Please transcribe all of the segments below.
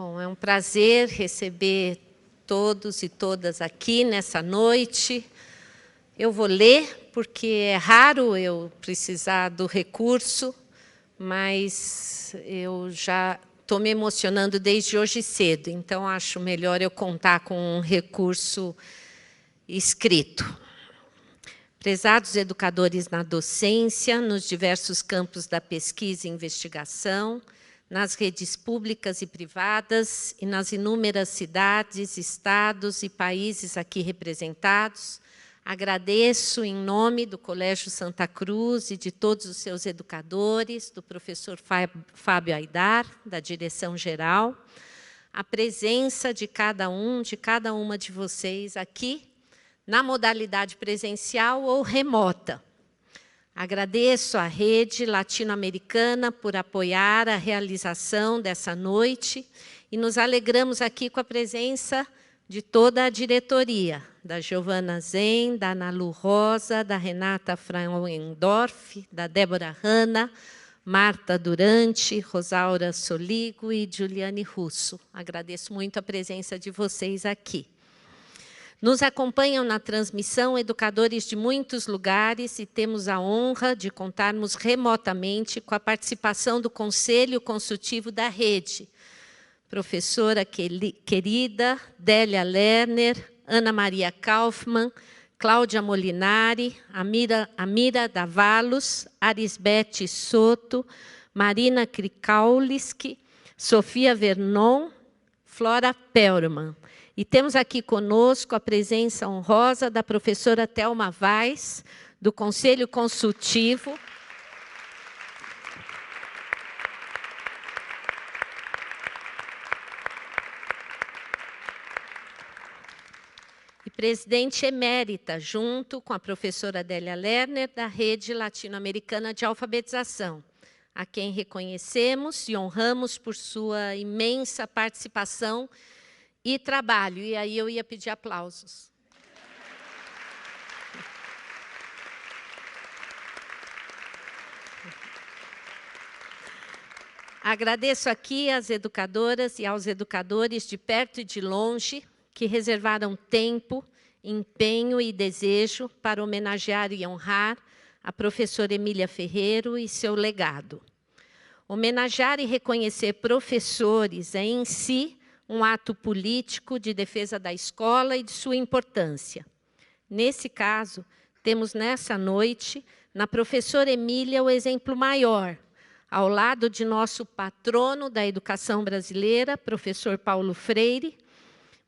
Bom, é um prazer receber todos e todas aqui nessa noite. Eu vou ler, porque é raro eu precisar do recurso, mas eu já estou me emocionando desde hoje cedo, então acho melhor eu contar com um recurso escrito. Prezados educadores na docência, nos diversos campos da pesquisa e investigação, nas redes públicas e privadas e nas inúmeras cidades, estados e países aqui representados, agradeço em nome do Colégio Santa Cruz e de todos os seus educadores, do professor Fábio Aidar, da direção-geral, a presença de cada uma de vocês aqui, na modalidade presencial ou remota. Agradeço à Rede Latino-Americana por apoiar a realização dessa noite e nos alegramos aqui com a presença de toda a diretoria, da Giovana Zen, da Ana Lu Rosa, da Renata Frauendorf, da Débora Hanna, Marta Durante, Rosaura Soligo e Juliane Russo. Agradeço muito a presença de vocês aqui. Nos acompanham na transmissão educadores de muitos lugares e temos a honra de contarmos remotamente com a participação do Conselho Consultivo da Rede. Professora querida Délia Lerner, Ana Maria Kaufmann, Cláudia Molinari, Amira Davalos, Arisbete Soto, Marina Krikauliski, Sofia Vernon, Flora Perlman. E temos aqui conosco a presença honrosa da professora Thelma Weiss, do Conselho Consultivo. E presidente emérita, junto com a professora Délia Lerner, da Rede Latino-Americana de Alfabetização, a quem reconhecemos e honramos por sua imensa participação e trabalho. E aí eu ia pedir aplausos. Agradeço aqui às educadoras e aos educadores de perto e de longe que reservaram tempo, empenho e desejo para homenagear e honrar a professora Emília Ferreiro e seu legado. Homenagear e reconhecer professores é, em si, um ato político de defesa da escola e de sua importância. Nesse caso, temos nessa noite, na professora Emília, o exemplo maior, ao lado de nosso patrono da educação brasileira, professor Paulo Freire,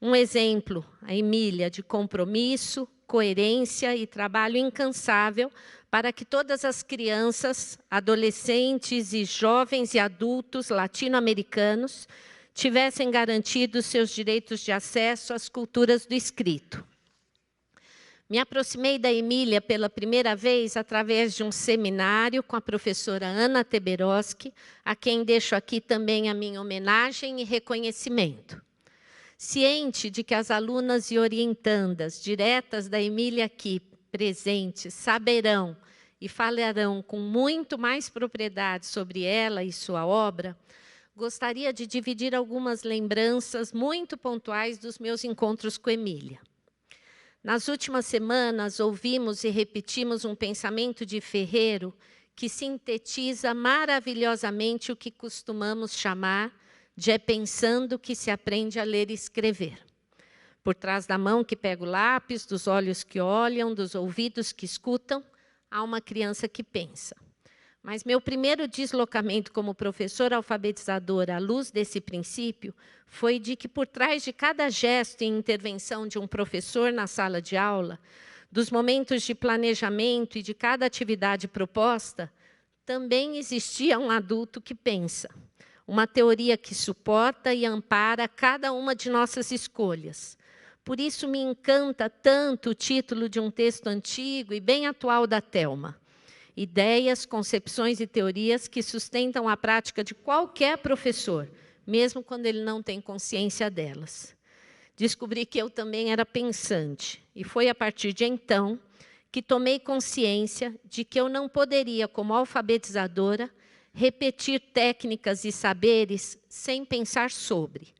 um exemplo, a Emília, de compromisso, coerência e trabalho incansável para que todas as crianças, adolescentes e jovens e adultos latino-americanos tivessem garantidos seus direitos de acesso às culturas do escrito. Me aproximei da Emília pela primeira vez através de um seminário com a professora Ana Teberoski, a quem deixo aqui também a minha homenagem e reconhecimento. Ciente de que as alunas e orientandas diretas da Emília aqui presentes saberão e falarão com muito mais propriedade sobre ela e sua obra, gostaria de dividir algumas lembranças muito pontuais dos meus encontros com Emília. Nas últimas semanas, ouvimos e repetimos um pensamento de Ferreiro que sintetiza maravilhosamente o que costumamos chamar de é pensando que se aprende a ler e escrever. Por trás da mão que pega o lápis, dos olhos que olham, dos ouvidos que escutam, há uma criança que pensa. Mas meu primeiro deslocamento como professora alfabetizadora à luz desse princípio foi de que, por trás de cada gesto e intervenção de um professor na sala de aula, dos momentos de planejamento e de cada atividade proposta, também existia um adulto que pensa, uma teoria que suporta e ampara cada uma de nossas escolhas. Por isso me encanta tanto o título de um texto antigo e bem atual da Thelma. Ideias, concepções e teorias que sustentam a prática de qualquer professor, mesmo quando ele não tem consciência delas. Descobri que eu também era pensante, e foi a partir de então que tomei consciência de que eu não poderia, como alfabetizadora, repetir técnicas e saberes sem pensar sobre.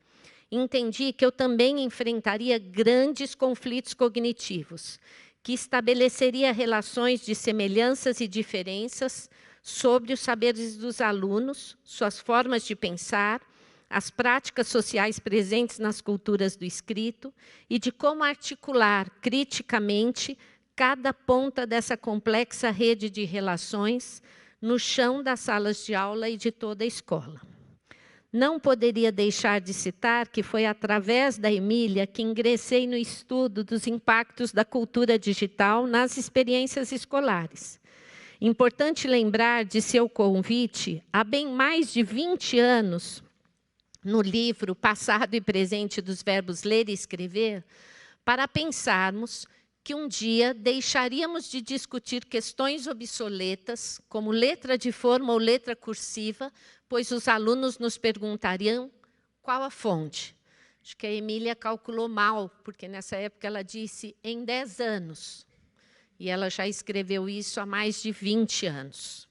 entendi que eu também enfrentaria grandes conflitos cognitivos, que estabeleceria relações de semelhanças e diferenças sobre os saberes dos alunos, suas formas de pensar, as práticas sociais presentes nas culturas do escrito e de como articular criticamente cada ponta dessa complexa rede de relações no chão das salas de aula e de toda a escola. Não poderia deixar de citar que foi através da Emília que ingressei no estudo dos impactos da cultura digital nas experiências escolares. Importante lembrar de seu convite, há bem mais de 20 anos, no livro Passado e Presente dos Verbos Ler e Escrever, para pensarmos que um dia deixaríamos de discutir questões obsoletas, como letra de forma ou letra cursiva, pois os alunos nos perguntariam qual a fonte. Acho que a Emília calculou mal, porque nessa época ela disse em 10 anos. E ela já escreveu isso há mais de 20 anos.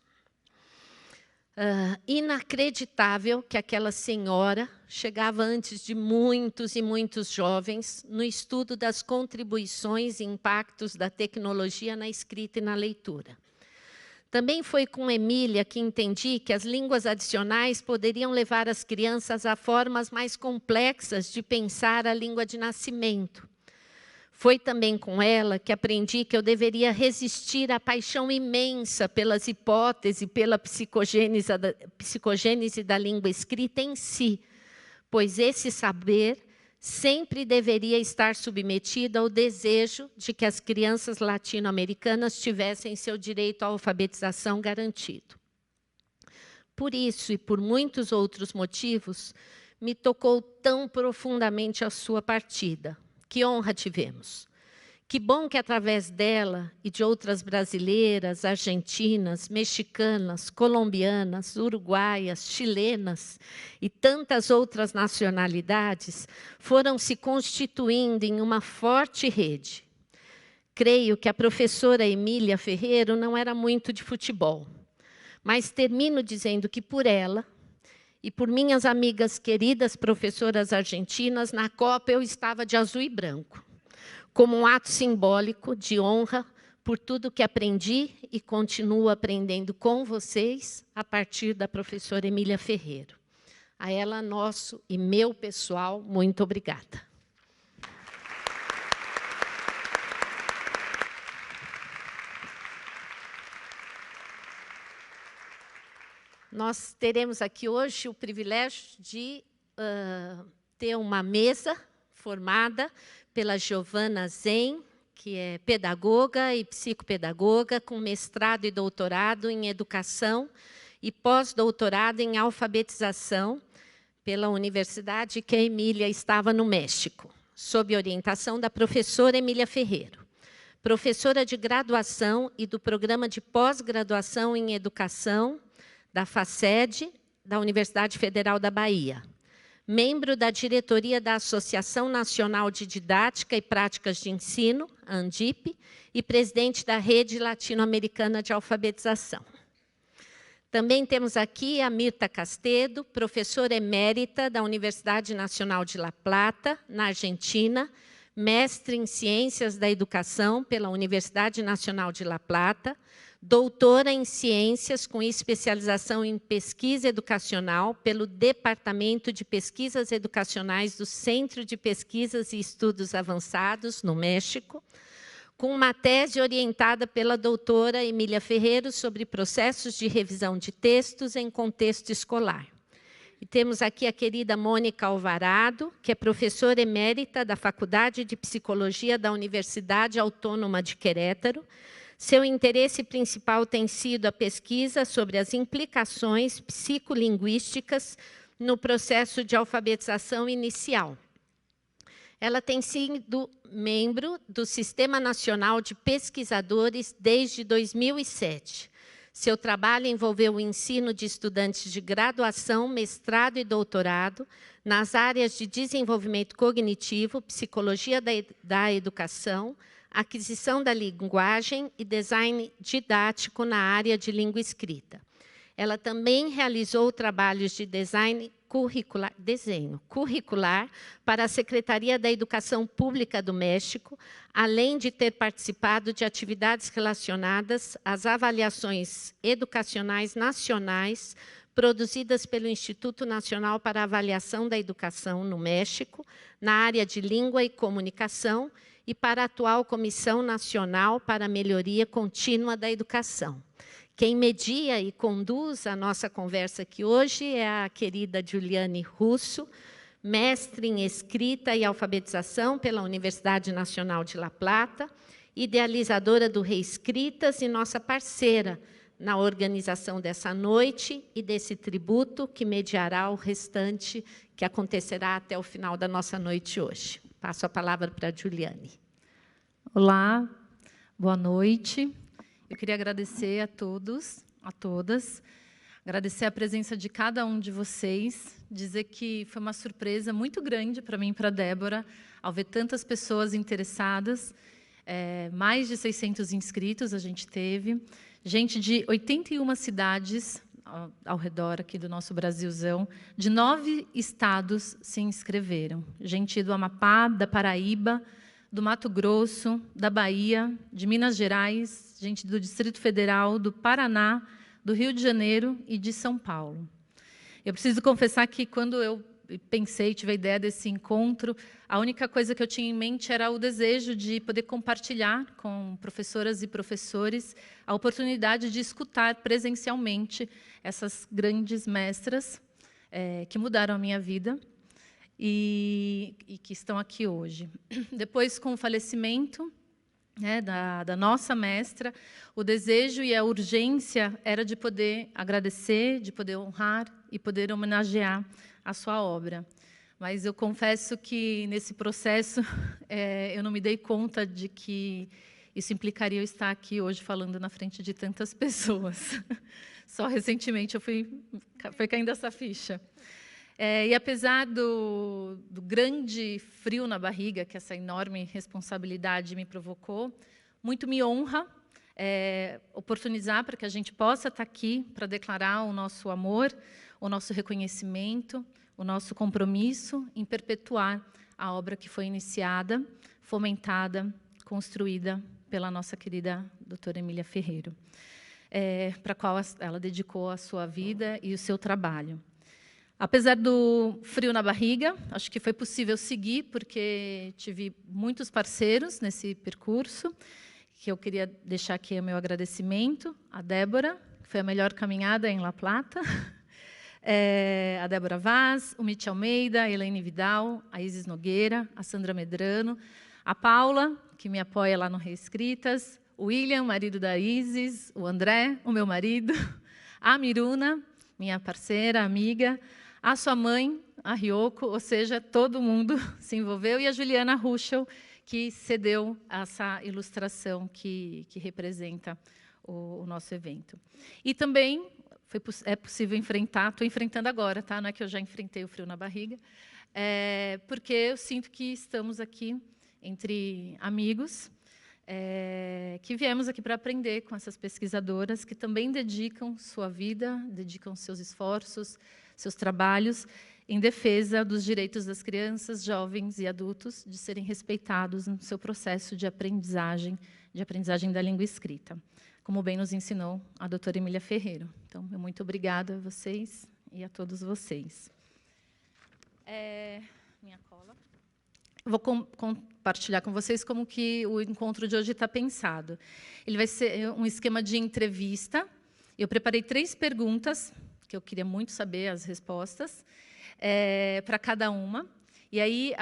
Inacreditável que aquela senhora chegava antes de muitos e muitos jovens no estudo das contribuições e impactos da tecnologia na escrita e na leitura. Também foi com Emília que entendi que as línguas adicionais poderiam levar as crianças a formas mais complexas de pensar a língua de nascimento. Foi também com ela que aprendi que eu deveria resistir à paixão imensa pelas hipóteses e pela psicogênese da língua escrita em si, pois esse saber sempre deveria estar submetido ao desejo de que as crianças latino-americanas tivessem seu direito à alfabetização garantido. Por isso e por muitos outros motivos, me tocou tão profundamente a sua partida. Que honra tivemos. Que bom que, através dela e de outras brasileiras, argentinas, mexicanas, colombianas, uruguaias, chilenas e tantas outras nacionalidades, foram se constituindo em uma forte rede. Creio que a professora Emília Ferreiro não era muito de futebol, mas termino dizendo que, por ela, e por minhas amigas queridas professoras argentinas, na Copa eu estava de azul e branco, como um ato simbólico de honra por tudo que aprendi e continuo aprendendo com vocês a partir da professora Emília Ferreiro. A ela, nosso e meu pessoal, muito obrigada. Nós teremos aqui hoje o privilégio de ter uma mesa formada pela Giovana Zen, que é pedagoga e psicopedagoga, com mestrado e doutorado em educação e pós-doutorado em alfabetização pela universidade que a Emília estava no México, sob orientação da professora Emília Ferreiro, professora de graduação e do programa de pós-graduação em educação da FACED, da Universidade Federal da Bahia. Membro da diretoria da Associação Nacional de Didática e Práticas de Ensino, ANDIP, e presidente da Rede Latino-Americana de Alfabetização. Também temos aqui a Mirta Castedo, professora emérita da Universidade Nacional de La Plata, na Argentina, mestre em Ciências da Educação pela Universidade Nacional de La Plata, doutora em Ciências com especialização em Pesquisa Educacional pelo Departamento de Pesquisas Educacionais do Centro de Pesquisas e Estudos Avançados, no México, com uma tese orientada pela doutora Emília Ferreiro sobre processos de revisão de textos em contexto escolar. E temos aqui a querida Mônica Alvarado, que é professora emérita da Faculdade de Psicologia da Universidade Autônoma de Querétaro. Seu interesse principal tem sido a pesquisa sobre as implicações psicolinguísticas no processo de alfabetização inicial. Ela tem sido membro do Sistema Nacional de Pesquisadores desde 2007. Seu trabalho envolveu o ensino de estudantes de graduação, mestrado e doutorado nas áreas de desenvolvimento cognitivo, psicologia da educação, aquisição da linguagem e design didático na área de língua escrita. Ela também realizou trabalhos de desenho curricular para a Secretaria da Educação Pública do México, além de ter participado de atividades relacionadas às avaliações educacionais nacionais produzidas pelo Instituto Nacional para a Avaliação da Educação no México, na área de Língua e Comunicação, e para a atual Comissão Nacional para a Melhoria Contínua da Educação. Quem media e conduz a nossa conversa aqui hoje é a querida Juliane Russo, mestre em Escrita e Alfabetização pela Universidade Nacional de La Plata, idealizadora do Reescritas e nossa parceira na organização dessa noite e desse tributo que mediará o restante que acontecerá até o final da nossa noite hoje. Passo a palavra para a Juliane. Olá, boa noite. Eu queria agradecer a todos, a todas, agradecer a presença de cada um de vocês, dizer que foi uma surpresa muito grande para mim e para a Débora, ao ver tantas pessoas interessadas, mais de 600 inscritos a gente teve, gente de 81 cidades ao redor aqui do nosso Brasilzão, de 9 estados se inscreveram, gente do Amapá, da Paraíba, do Mato Grosso, da Bahia, de Minas Gerais, gente do Distrito Federal, do Paraná, do Rio de Janeiro e de São Paulo. Eu preciso confessar que, quando eu pensei, tive a ideia desse encontro, a única coisa que eu tinha em mente era o desejo de poder compartilhar com professoras e professores a oportunidade de escutar presencialmente essas grandes mestras que mudaram a minha vida e que estão aqui hoje. Depois, com o falecimento da nossa mestra, o desejo e a urgência era de poder agradecer, de poder honrar e poder homenagear a sua obra. Mas eu confesso que, nesse processo, eu não me dei conta de que isso implicaria eu estar aqui hoje falando na frente de tantas pessoas. Só recentemente foi caindo essa ficha. E apesar do grande frio na barriga que essa enorme responsabilidade me provocou, muito me honra oportunizar para que a gente possa estar aqui para declarar o nosso amor, o nosso reconhecimento, o nosso compromisso em perpetuar a obra que foi iniciada, fomentada, construída pela nossa querida doutora Emília Ferreiro, para a qual ela dedicou a sua vida e o seu trabalho. Apesar do frio na barriga, acho que foi possível seguir, porque tive muitos parceiros nesse percurso, que eu queria deixar aqui o meu agradecimento. A Débora, que foi a melhor caminhada em La Plata, a Débora Vaz, o Mitch Almeida, a Elaine Vidal, a Isis Nogueira, a Sandra Medrano, a Paula, que me apoia lá no Reescritas, o William, marido da Isis, o André, o meu marido, a Miruna, minha parceira, amiga, a sua mãe, a Ryoko, ou seja, todo mundo se envolveu, e a Juliana Ruschel, que cedeu essa ilustração que representa o nosso evento. E também é possível enfrentar, estou enfrentando agora, tá? Não é que eu já enfrentei o frio na barriga, porque eu sinto que estamos aqui entre amigos, que viemos aqui para aprender com essas pesquisadoras que também dedicam sua vida, dedicam seus esforços, seus trabalhos em defesa dos direitos das crianças, jovens e adultos de serem respeitados no seu processo de aprendizagem da língua escrita, como bem nos ensinou a doutora Emília Ferreiro. Então, muito obrigada a vocês e a todos vocês. Minha cola. Vou compartilhar com vocês como que o encontro de hoje está pensado. Ele vai ser um esquema de entrevista. Eu preparei 3 perguntas, que eu queria muito saber as respostas, para cada uma. E aí,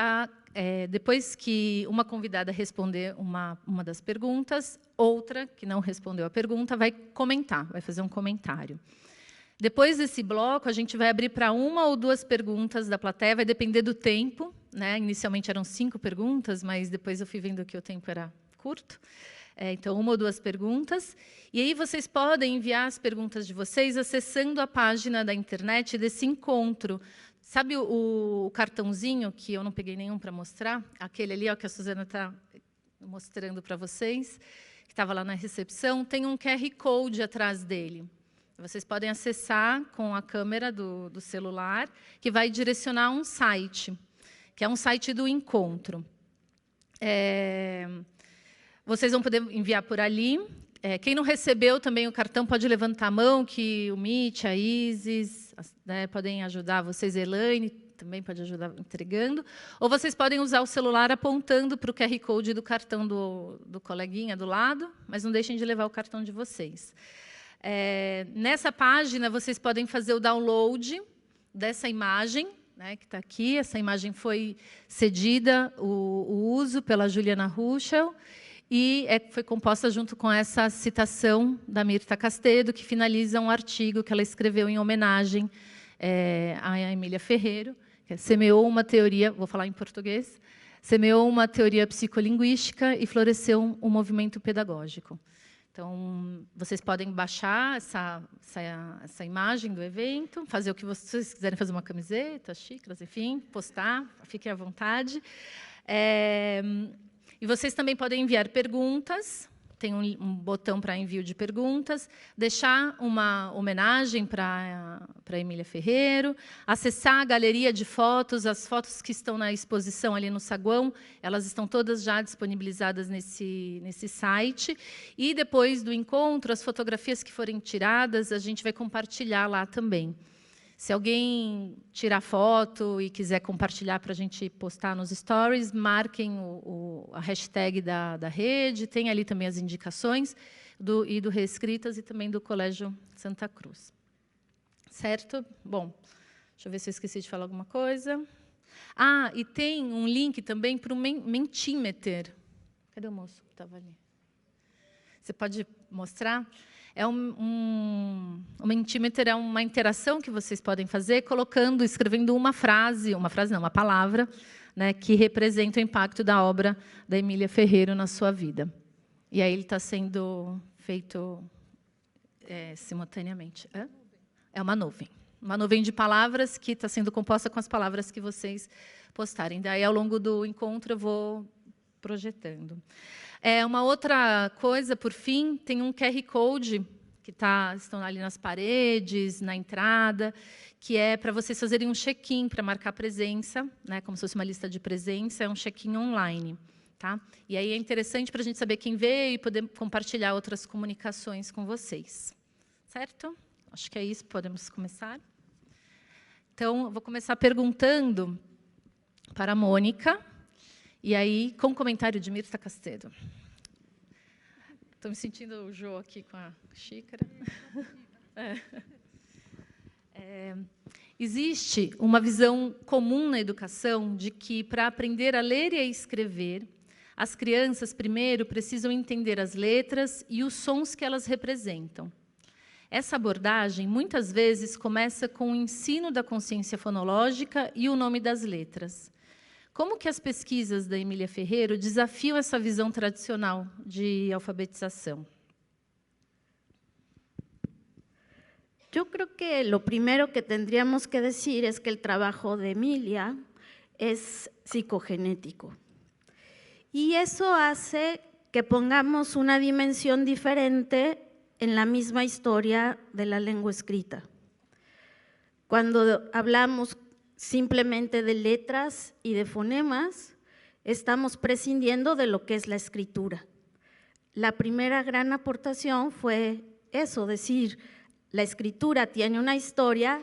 depois que uma convidada responder uma das perguntas, outra que não respondeu a pergunta vai comentar, vai fazer um comentário. Depois desse bloco, a gente vai abrir para 1 ou 2 perguntas da plateia, vai depender do tempo, né? Inicialmente eram 5 perguntas, mas depois eu fui vendo que o tempo era curto. Então, 1 ou 2 perguntas. E aí vocês podem enviar as perguntas de vocês acessando a página da internet desse encontro. Sabe o cartãozinho, que eu não peguei nenhum para mostrar? Aquele ali, ó, que a Suzana está mostrando para vocês, que estava lá na recepção, tem um QR Code atrás dele. Vocês podem acessar com a câmera do celular, que vai direcionar a um site, que é um site do encontro. Vocês vão poder enviar por ali. Quem não recebeu também o cartão pode levantar a mão, que o Mitch, a Isis, né, podem ajudar vocês, Elaine também pode ajudar entregando. Ou vocês podem usar o celular apontando para o QR Code do cartão do coleguinha do lado, mas não deixem de levar o cartão de vocês. Nessa página, vocês podem fazer o download dessa imagem, né, que está aqui. Essa imagem foi cedida, o uso, pela Juliana Ruschel, e foi composta junto com essa citação da Mirta Castedo, que finaliza um artigo que ela escreveu em homenagem a Emília Ferreiro, que semeou uma teoria, vou falar em português, semeou uma teoria psicolinguística e floresceu um movimento pedagógico. Então, vocês podem baixar essa imagem do evento, fazer o que vocês quiserem, fazer uma camiseta, xícaras, enfim, postar, fiquem à vontade. E vocês também podem enviar perguntas, tem um botão para envio de perguntas, deixar uma homenagem para Emília Ferreiro, acessar a galeria de fotos, as fotos que estão na exposição ali no saguão, elas estão todas já disponibilizadas nesse site, e depois do encontro, as fotografias que forem tiradas, a gente vai compartilhar lá também. Se alguém tirar foto e quiser compartilhar para a gente postar nos stories, marquem a hashtag da rede, tem ali também as indicações do Reescritas e também do Colégio Santa Cruz. Certo? Bom, deixa eu ver se eu esqueci de falar alguma coisa. E tem um link também para o Mentimeter. Cadê o moço que estava ali? Você pode mostrar? O Mentimeter é uma interação que vocês podem fazer escrevendo uma palavra, né, que representa o impacto da obra da Emília Ferreiro na sua vida. E aí ele está sendo feito simultaneamente. É uma nuvem de palavras que está sendo composta com as palavras que vocês postarem. Daí, ao longo do encontro, eu vou projetando. Uma outra coisa, por fim, tem um QR Code que estão ali nas paredes, na entrada, que é para vocês fazerem um check-in, para marcar presença, né, como se fosse uma lista de presença, é um check-in online. Tá? E aí é interessante para a gente saber quem veio e poder compartilhar outras comunicações com vocês. Certo? Acho que é isso, podemos começar. Então, eu vou começar perguntando para a Mônica, e aí, com o comentário de Mirta Castedo. Estou me sentindo o Jô aqui com a xícara. Existe uma visão comum na educação de que, para aprender a ler e a escrever, as crianças, primeiro, precisam entender as letras e os sons que elas representam. Essa abordagem, muitas vezes, começa com o ensino da consciência fonológica e o nome das letras. Como que as pesquisas da Emília Ferreiro desafiam essa visão tradicional de alfabetización? Yo creo que lo primero que tendríamos que decir es que el trabajo de Emilia es psicogenético. Y eso hace que pongamos una dimensión diferente en la misma historia de la lengua escrita. Cuando hablamos simplemente de letras y de fonemas, estamos prescindiendo de lo que es la escritura. La primera gran aportación fue eso, decir, la escritura tiene una historia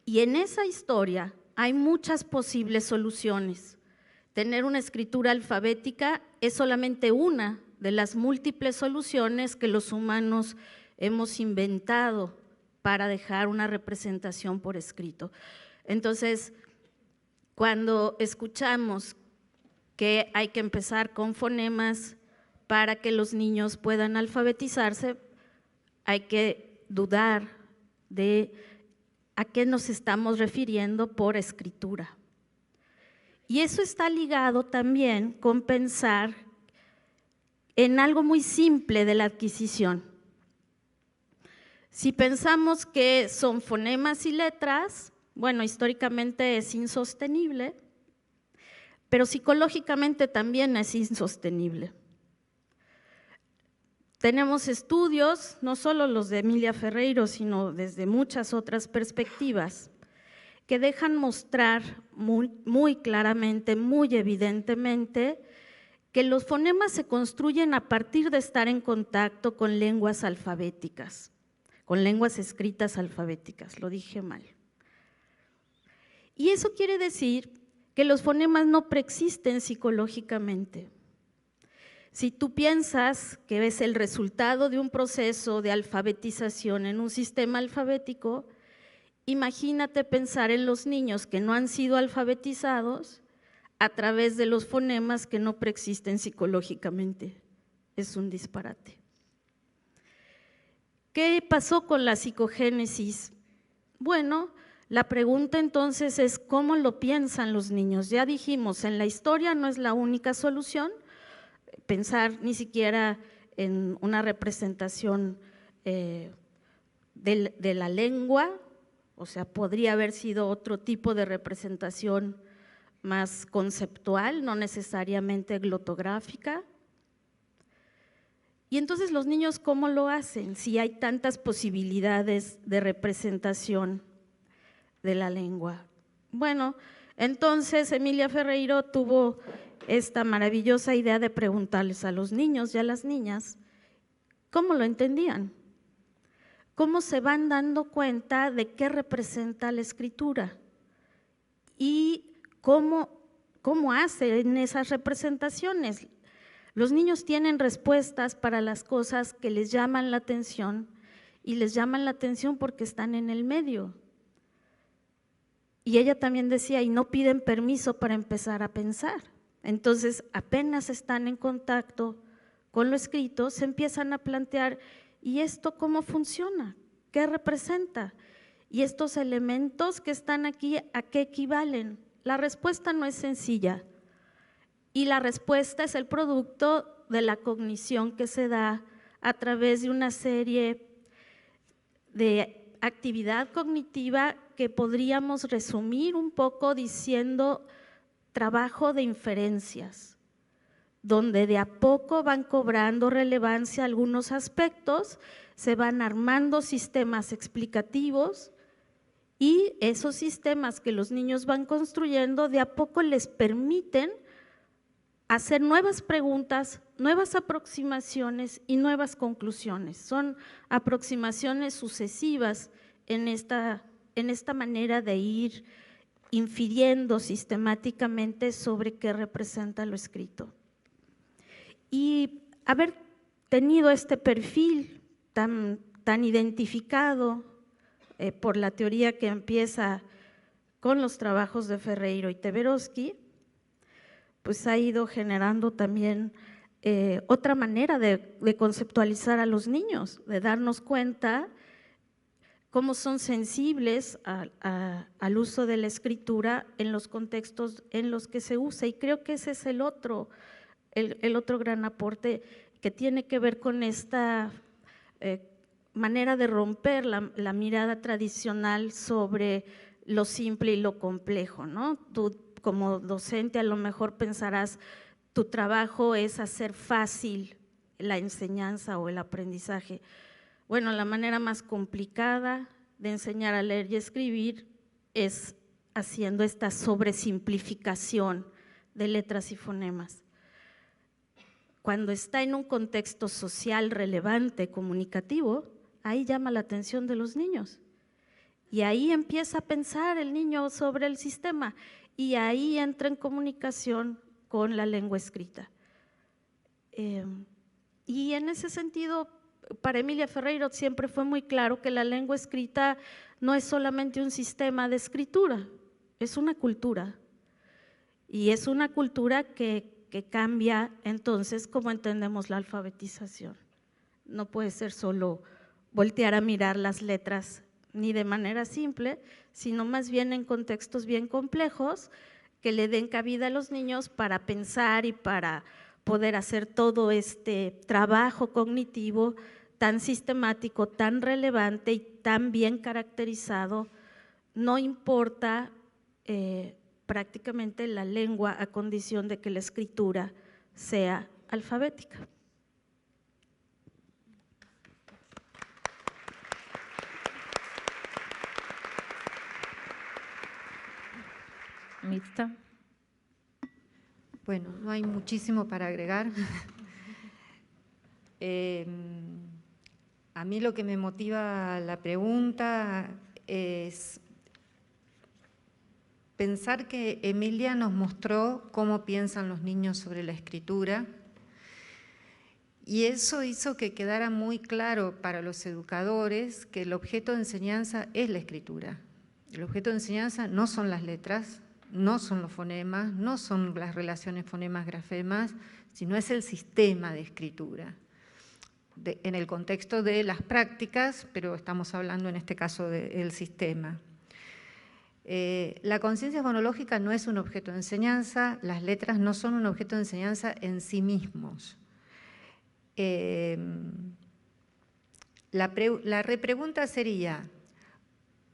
y en esa historia hay muchas posibles soluciones. Tener una escritura alfabética es solamente una de las múltiples soluciones que los humanos hemos inventado para dejar una representación por escrito. Entonces, cuando escuchamos que hay que empezar con fonemas para que los niños puedan alfabetizarse, hay que dudar de a qué nos estamos refiriendo por escritura. Y eso está ligado también con pensar en algo muy simple de la adquisición. Si pensamos que son fonemas y letras, bueno, históricamente es insostenible, pero psicológicamente también es insostenible. tenemos estudios, no solo los de Emilia Ferreiro, sino desde muchas otras perspectivas, que dejan mostrar muy claramente, muy evidentemente, que los fonemas se construyen a partir de estar en contacto con lenguas alfabéticas, con lenguas escritas alfabéticas, lo dije mal. Y eso quiere decir que los fonemas no preexisten psicológicamente. Si tú piensas que es el resultado de un proceso de alfabetización en un sistema alfabético, imagínate pensar en los niños que no han sido alfabetizados a través de los fonemas que no preexisten psicológicamente. Es un disparate. ¿Qué pasó con la psicogénesis? Bueno, la pregunta entonces es ¿cómo lo piensan los niños? Ya dijimos, en la historia no es la única solución, pensar ni siquiera en una representación de la lengua, o sea, podría haber sido otro tipo de representación más conceptual, no necesariamente glotográfica. Y entonces los niños, ¿cómo lo hacen? Si hay tantas posibilidades de representación de la lengua. Bueno, entonces Emilia Ferreiro tuvo esta maravillosa idea de preguntarles a los niños y a las niñas cómo lo entendían, cómo se van dando cuenta de qué representa la escritura y cómo hacen esas representaciones. Los niños tienen respuestas para las cosas que les llaman la atención y les llaman la atención porque están en el medio. Y ella también decía, y no piden permiso para empezar a pensar. Entonces, apenas están en contacto con lo escrito, se empiezan a plantear, ¿y esto cómo funciona? ¿Qué representa? ¿Y estos elementos que están aquí, a qué equivalen? La respuesta no es sencilla y la respuesta es el producto de la cognición que se da a través de una serie de actividad cognitiva que podríamos resumir un poco diciendo trabajo de inferencias, donde de a poco van cobrando relevancia algunos aspectos, se van armando sistemas explicativos y esos sistemas que los niños van construyendo de a poco les permiten hacer nuevas preguntas, nuevas aproximaciones y nuevas conclusiones. Son aproximaciones sucesivas en esta manera de ir infiriendo sistemáticamente sobre qué representa lo escrito. Y haber tenido este perfil tan identificado por la teoría que empieza con los trabajos de Ferreiro y Tversky, pues ha ido generando también otra manera de conceptualizar a los niños, de darnos cuenta cómo son sensibles al uso de la escritura en los contextos en los que se usa. Y creo que ese es el otro gran aporte que tiene que ver con esta manera de romper la mirada tradicional sobre lo simple y lo complejo, ¿no? Tú como docente a lo mejor pensarás, tu trabajo es hacer fácil la enseñanza o el aprendizaje. Bueno, la manera más complicada de enseñar a leer y escribir es haciendo esta sobresimplificación de letras y fonemas. Cuando está en un contexto social relevante, comunicativo, ahí llama la atención de los niños. Y ahí empieza a pensar el niño sobre el sistema y ahí entra en comunicación con la lengua escrita. Y en ese sentido, para Emilia Ferreiro siempre fue muy claro que la lengua escrita no es solamente un sistema de escritura, es una cultura. Y es una cultura que cambia entonces cómo entendemos la alfabetización. No puede ser solo voltear a mirar las letras ni de manera simple, sino más bien en contextos bien complejos que le den cabida a los niños para pensar y para poder hacer todo este trabajo cognitivo tan sistemático, tan relevante y tan bien caracterizado, no importa prácticamente la lengua a condición de que la escritura sea alfabética. Mirta. Bueno, no hay muchísimo para agregar. A mí lo que me motiva la pregunta es pensar que Emilia nos mostró cómo piensan los niños sobre la escritura, y eso hizo que quedara muy claro para los educadores que el objeto de enseñanza es la escritura. El objeto de enseñanza no son las letras, no son los fonemas, no son las relaciones fonemas-grafemas, sino es el sistema de escritura. En el contexto de las prácticas, pero estamos hablando en este caso del sistema. La conciencia fonológica no es un objeto de enseñanza, las letras no son un objeto de enseñanza en sí mismos. La repregunta sería,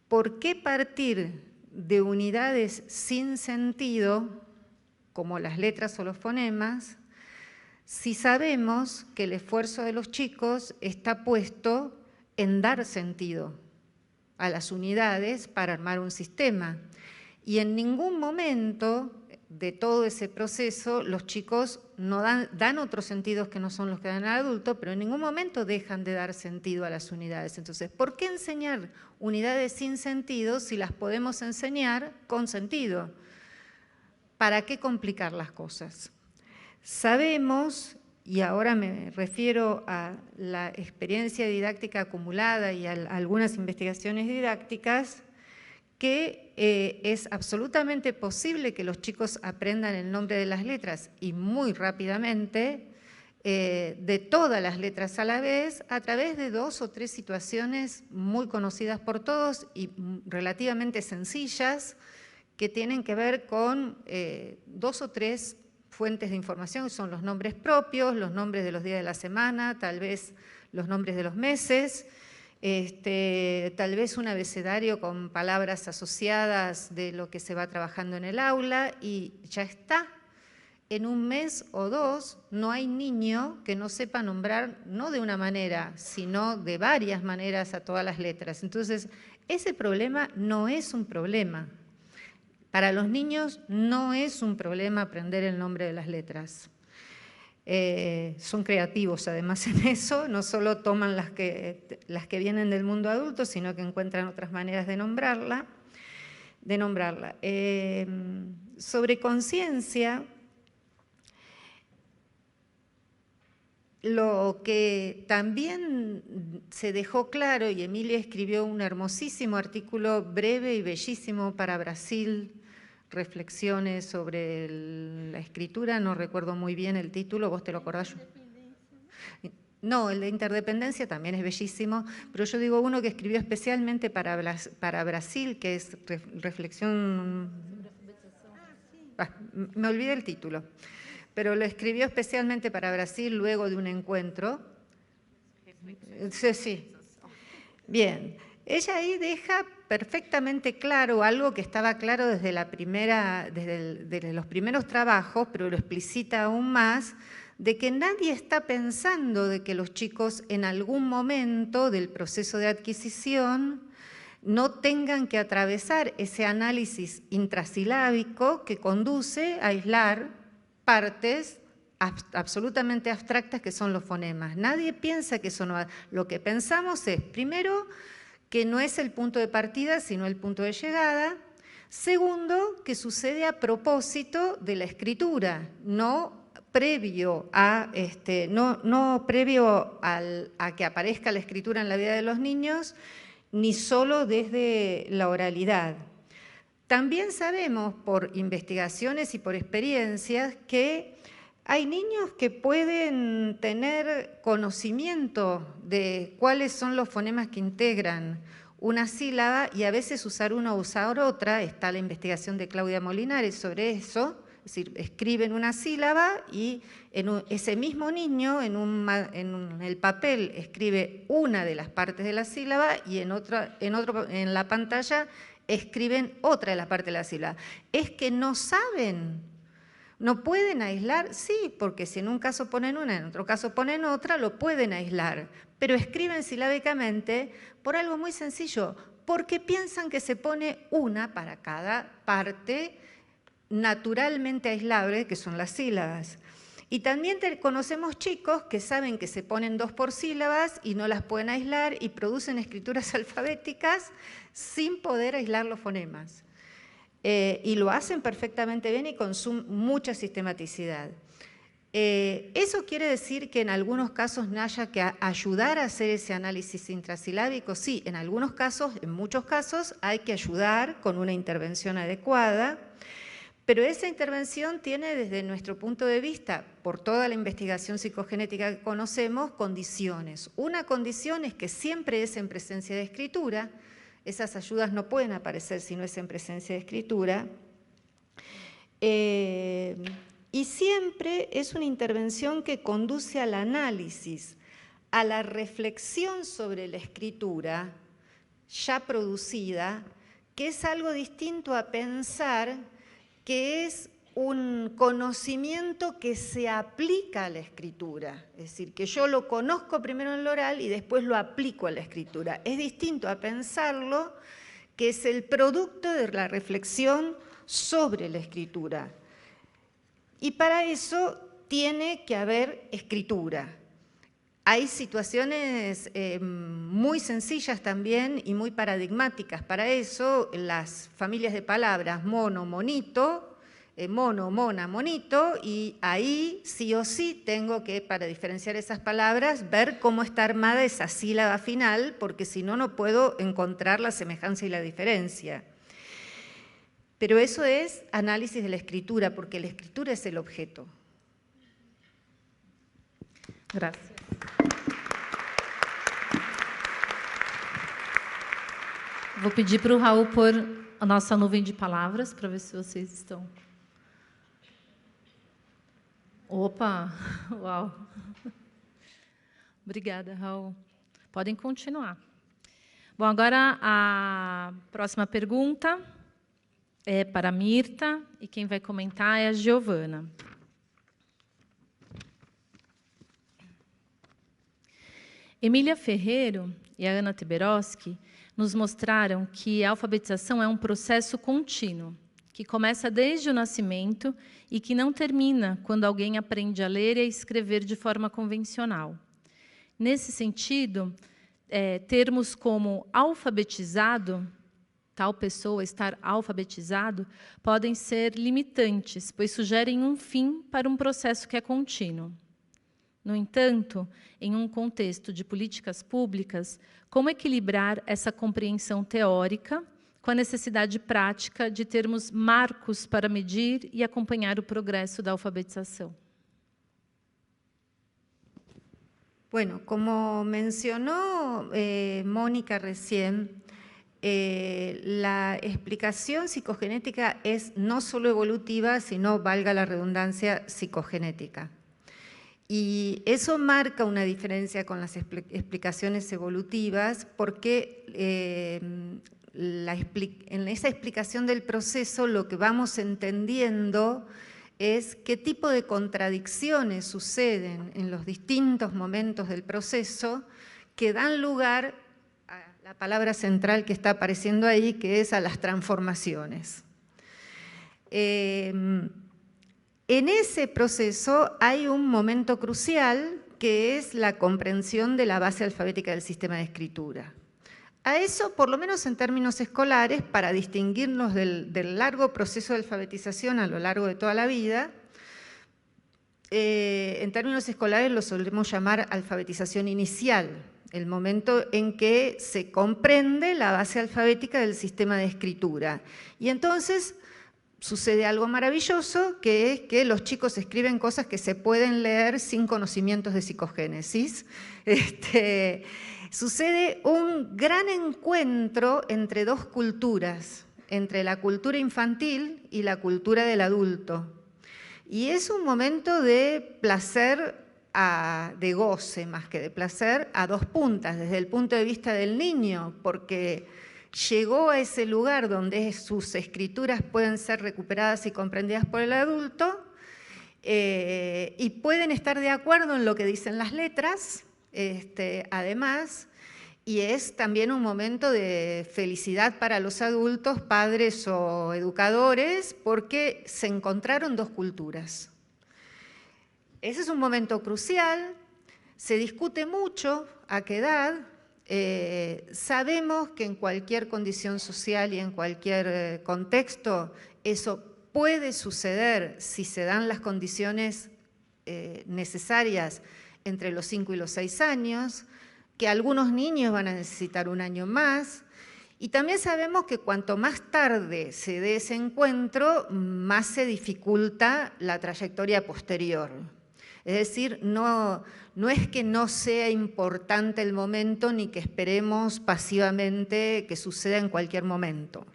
¿por qué partir de unidades sin sentido, como las letras o los fonemas, si sabemos que el esfuerzo de los chicos está puesto en dar sentido a las unidades para armar un sistema? Y en ningún momento de todo ese proceso los chicos no dan otros sentidos que no son los que dan al adulto, pero en ningún momento dejan de dar sentido a las unidades. Entonces, ¿por qué enseñar unidades sin sentido si las podemos enseñar con sentido? ¿Para qué complicar las cosas? Sabemos, y ahora me refiero a la experiencia didáctica acumulada y a algunas investigaciones didácticas, que es absolutamente posible que los chicos aprendan el nombre de las letras y muy rápidamente, de todas las letras a la vez, a través de 2 o 3 situaciones muy conocidas por todos y relativamente sencillas, que tienen que ver con 2 o 3 fuentes de información, son los nombres propios, los nombres de los días de la semana, tal vez los nombres de los meses, tal vez un abecedario con palabras asociadas de lo que se va trabajando en el aula y ya está. En un mes o 2 no hay niño que no sepa nombrar, no de una manera, sino de varias maneras a todas las letras. Entonces, ese problema no es un problema. Para los niños no es un problema aprender el nombre de las letras. Son creativos además en eso, no solo toman las que vienen del mundo adulto, sino que encuentran otras maneras de nombrarla. Sobre conciencia, lo que también se dejó claro, y Emilia escribió un hermosísimo artículo breve y bellísimo para Brasil, reflexiones sobre la escritura, no recuerdo muy bien el título, ¿vos te lo acordás? No, el de interdependencia también es bellísimo, pero yo digo uno que escribió especialmente para Brasil, que es reflexión... me olvidé el título, pero lo escribió especialmente para Brasil luego de un encuentro. Sí. Bien. Ella ahí deja perfectamente claro algo que estaba claro desde los primeros trabajos, pero lo explicita aún más, de que nadie está pensando de que los chicos en algún momento del proceso de adquisición no tengan que atravesar ese análisis intrasilábico que conduce a aislar partes absolutamente abstractas que son los fonemas. Nadie piensa que eso no va. Lo que pensamos es, primero, que no es el punto de partida, sino el punto de llegada. Segundo, que sucede a propósito de la escritura, no previo a que aparezca la escritura en la vida de los niños, ni solo desde la oralidad. También sabemos por investigaciones y por experiencias que hay niños que pueden tener conocimiento de cuáles son los fonemas que integran una sílaba y a veces usar una o usar otra. Está la investigación de Claudia Molinares sobre eso, es decir, escriben una sílaba y ese mismo niño en el papel escribe una de las partes de la sílaba y en la pantalla escriben otra de las partes de la sílaba. Es que no saben. ¿No pueden aislar? Sí, porque si en un caso ponen una, en otro caso ponen otra, lo pueden aislar, pero escriben silábicamente por algo muy sencillo, porque piensan que se pone una para cada parte, naturalmente aislables, que son las sílabas. Y también conocemos chicos que saben que se ponen 2 por sílabas y no las pueden aislar y producen escrituras alfabéticas sin poder aislar los fonemas. Y lo hacen perfectamente bien y con mucha sistematicidad. ¿Eso quiere decir que en algunos casos no haya que ayudar a hacer ese análisis intrasilábico? Sí, en algunos casos, en muchos casos, hay que ayudar con una intervención adecuada, pero esa intervención tiene, desde nuestro punto de vista, por toda la investigación psicogenética que conocemos, condiciones. Una condición es que siempre es en presencia de escritura. Esas ayudas no pueden aparecer si no es en presencia de escritura. Y siempre es una intervención que conduce al análisis, a la reflexión sobre la escritura ya producida, que es algo distinto a pensar que es un conocimiento que se aplica a la escritura. Es decir, que yo lo conozco primero en lo oral y después lo aplico a la escritura. Es distinto a pensarlo, que es el producto de la reflexión sobre la escritura. Y para eso tiene que haber escritura. Hay situaciones muy sencillas también y muy paradigmáticas. Para eso, las familias de palabras mono, monito, mono, mona, monito, y ahí sí o sí tengo que, para diferenciar esas palabras, ver cómo está armada esa sílaba final, porque si no, no puedo encontrar la semejanza y la diferencia. Pero eso es análisis de la escritura, porque la escritura es el objeto. Gracias. Vou pedir para o Raul pôr a nossa nuvem de palavras, para ver se vocês estão... Opa! Uau! Obrigada, Raul. Podem continuar. Bom, agora a próxima pergunta é para a Mirta, e quem vai comentar é a Giovana. Emília Ferreiro e a Ana Teberoski nos mostraram que a alfabetização é um processo contínuo, que começa desde o nascimento e que não termina quando alguém aprende a ler e a escrever de forma convencional. Nesse sentido, termos como alfabetizado, tal pessoa estar alfabetizado, podem ser limitantes, pois sugerem um fim para um processo que é contínuo. No entanto, em um contexto de políticas públicas, como equilibrar essa compreensão teórica com a necessidade prática de termos marcos para medir e acompanhar o progresso da alfabetização? Bueno, como mencionó Mónica recién, la explicación psicogenética es no solo evolutiva, sino, valga la redundancia, psicogenética. Y eso marca una diferencia con las explicaciones evolutivas, porque en esa explicación del proceso lo que vamos entendiendo es qué tipo de contradicciones suceden en los distintos momentos del proceso que dan lugar a la palabra central que está apareciendo ahí, que es a las transformaciones. En ese proceso hay un momento crucial que es la comprensión de la base alfabética del sistema de escritura. A eso, por lo menos en términos escolares, para distinguirnos del largo proceso de alfabetización a lo largo de toda la vida, en términos escolares lo solemos llamar alfabetización inicial, el momento en que se comprende la base alfabética del sistema de escritura. Y entonces sucede algo maravilloso, que es que los chicos escriben cosas que se pueden leer sin conocimientos de psicogénesis. Sucede un gran encuentro entre dos culturas, entre la cultura infantil y la cultura del adulto. Y es un momento de placer, de goce más que de placer, a dos puntas, desde el punto de vista del niño, porque llegó a ese lugar donde sus escrituras pueden ser recuperadas y comprendidas por el adulto, y pueden estar de acuerdo en lo que dicen las letras, además, y es también un momento de felicidad para los adultos, padres o educadores, porque se encontraron dos culturas. Ese es un momento crucial, se discute mucho a qué edad. Sabemos que en cualquier condición social y en cualquier contexto eso puede suceder si se dan las condiciones necesarias entre los 5 y los 6 años, que algunos niños van a necesitar un año más, y también sabemos que cuanto más tarde se dé ese encuentro, más se dificulta la trayectoria posterior. Es decir, no es que no sea importante el momento ni que esperemos pasivamente que suceda en cualquier momento,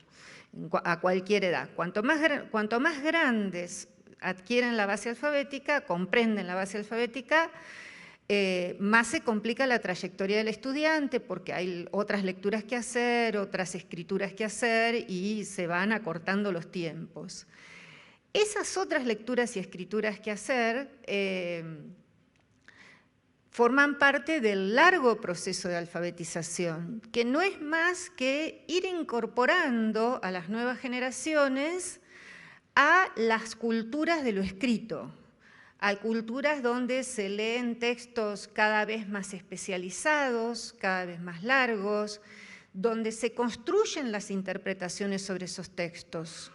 a cualquier edad. Cuanto más grandes adquieren la base alfabética, comprenden la base alfabética, más se complica la trayectoria del estudiante porque hay otras lecturas que hacer, otras escrituras que hacer y se van acortando los tiempos. Esas otras lecturas y escrituras que hacer forman parte del largo proceso de alfabetización, que no es más que ir incorporando a las nuevas generaciones a las culturas de lo escrito. Hay culturas donde se leen textos cada vez más especializados, cada vez más largos, donde se construyen las interpretaciones sobre esos textos.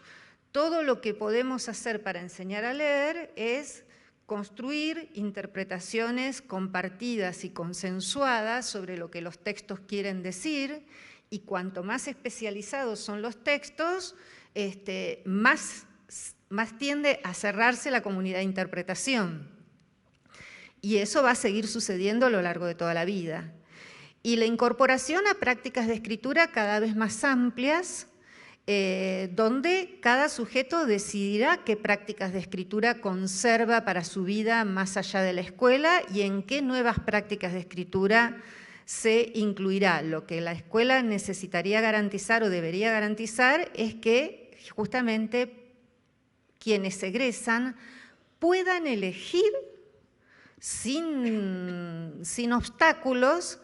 Todo lo que podemos hacer para enseñar a leer es construir interpretaciones compartidas y consensuadas sobre lo que los textos quieren decir, y cuanto más especializados son los textos, más tiende a cerrarse la comunidad de interpretación. Y eso va a seguir sucediendo a lo largo de toda la vida. Y la incorporación a prácticas de escritura cada vez más amplias, donde cada sujeto decidirá qué prácticas de escritura conserva para su vida más allá de la escuela y en qué nuevas prácticas de escritura se incluirá. Lo que la escuela necesitaría garantizar o debería garantizar es que justamente quienes egresan puedan elegir sin obstáculos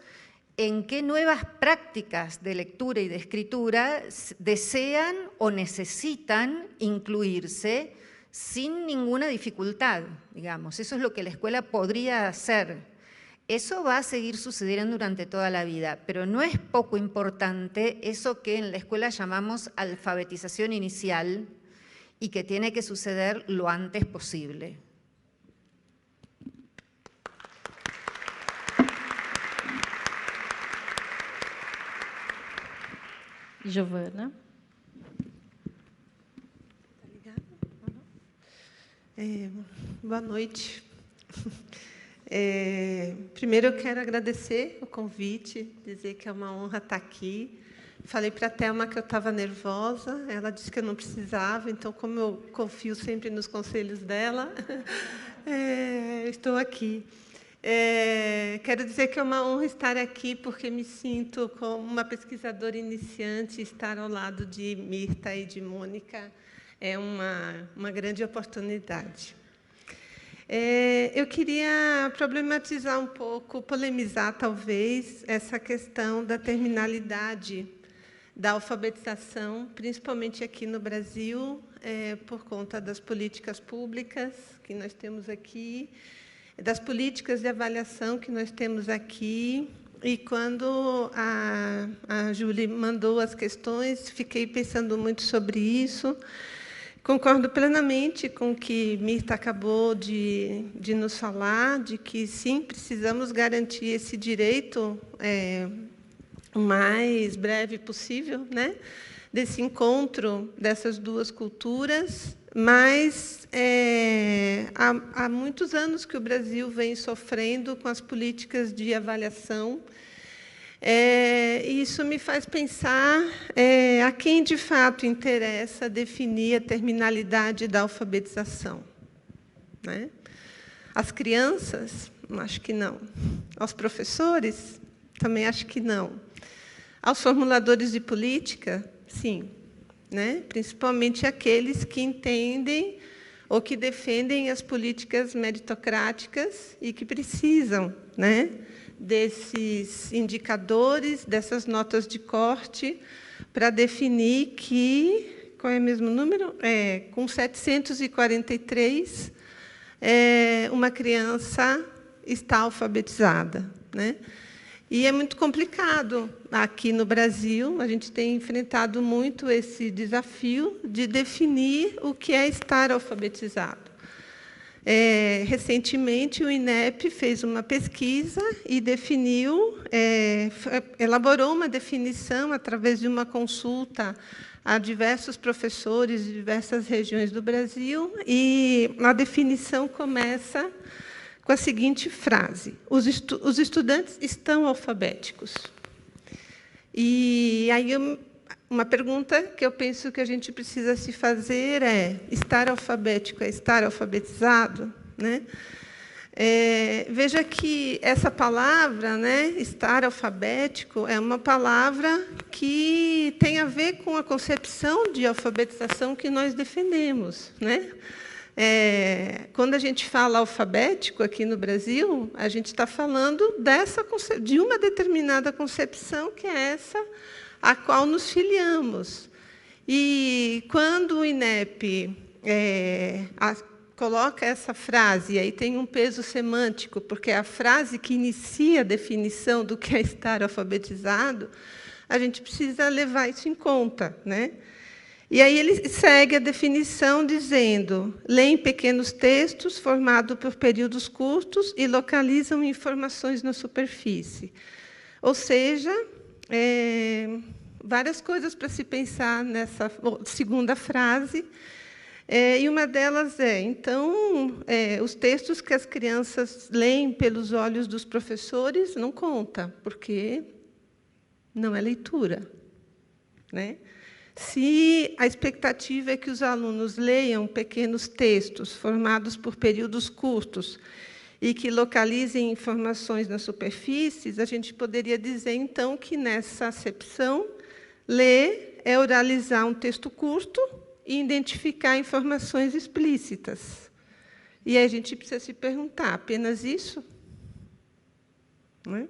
en qué nuevas prácticas de lectura y de escritura desean o necesitan incluirse sin ninguna dificultad, digamos. Eso es lo que la escuela podría hacer. Eso va a seguir sucediendo durante toda la vida, pero no es poco importante eso que en la escuela llamamos alfabetización inicial y que tiene que suceder lo antes posible. Giovana. Boa noite. Primeiro eu quero agradecer o convite, dizer que é uma honra estar aqui. Falei para a Thelma que eu estava nervosa, ela disse que eu não precisava, então, como eu confio sempre nos conselhos dela, estou aqui. Quero dizer que é uma honra estar aqui, porque me sinto como uma pesquisadora iniciante, estar ao lado de Mirta e de Mônica é uma grande oportunidade. Eu queria problematizar um pouco, polemizar, talvez, essa questão da terminalidade da alfabetização, principalmente aqui no Brasil, por conta das políticas públicas que nós temos aqui, das políticas de avaliação que nós temos aqui. E quando a Júlia mandou as questões, fiquei pensando muito sobre isso. Concordo plenamente com o que Mirta acabou de nos falar, de que, sim, precisamos garantir esse direito o mais breve possível, né, desse encontro dessas duas culturas, mas há muitos anos que o Brasil vem sofrendo com as políticas de avaliação. E isso me faz pensar a quem, de fato, interessa definir a terminalidade da alfabetização, né? As crianças? Acho que não. Aos professores? Também acho que não. Aos formuladores de política? Sim, né? Principalmente aqueles que entendem ou que defendem as políticas meritocráticas e que precisam, né, desses indicadores, dessas notas de corte, para definir que, qual é o mesmo número? Com 743, uma criança está alfabetizada, né? E é muito complicado. Aqui no Brasil, a gente tem enfrentado muito esse desafio de definir o que é estar alfabetizado. Recentemente, o INEP fez uma pesquisa e definiu, elaborou uma definição através de uma consulta a diversos professores de diversas regiões do Brasil, e a definição começa com a seguinte frase: os estudantes estão alfabéticos. E aí, uma pergunta que eu penso que a gente precisa se fazer é: estar alfabético é estar alfabetizado? Né? Veja que essa palavra, né, estar alfabético, é uma palavra que tem a ver com a concepção de alfabetização que nós defendemos, né? Quando a gente fala alfabético aqui no Brasil, a gente está falando de uma determinada concepção, que é essa a qual nos filiamos. E quando o INEP coloca essa frase, e aí tem um peso semântico, porque é a frase que inicia a definição do que é estar alfabetizado, a gente precisa levar isso em conta, né? E aí ele segue a definição dizendo: leem pequenos textos formados por períodos curtos e localizam informações na superfície. Ou seja, várias coisas para se pensar nessa segunda frase. E uma delas então, os textos que as crianças leem pelos olhos dos professores não conta, porque não é leitura, né? Se a expectativa é que os alunos leiam pequenos textos formados por períodos curtos e que localizem informações nas superfícies, a gente poderia dizer, então, que, nessa acepção, ler é oralizar um texto curto e identificar informações explícitas. E aí a gente precisa se perguntar: apenas isso? Não é?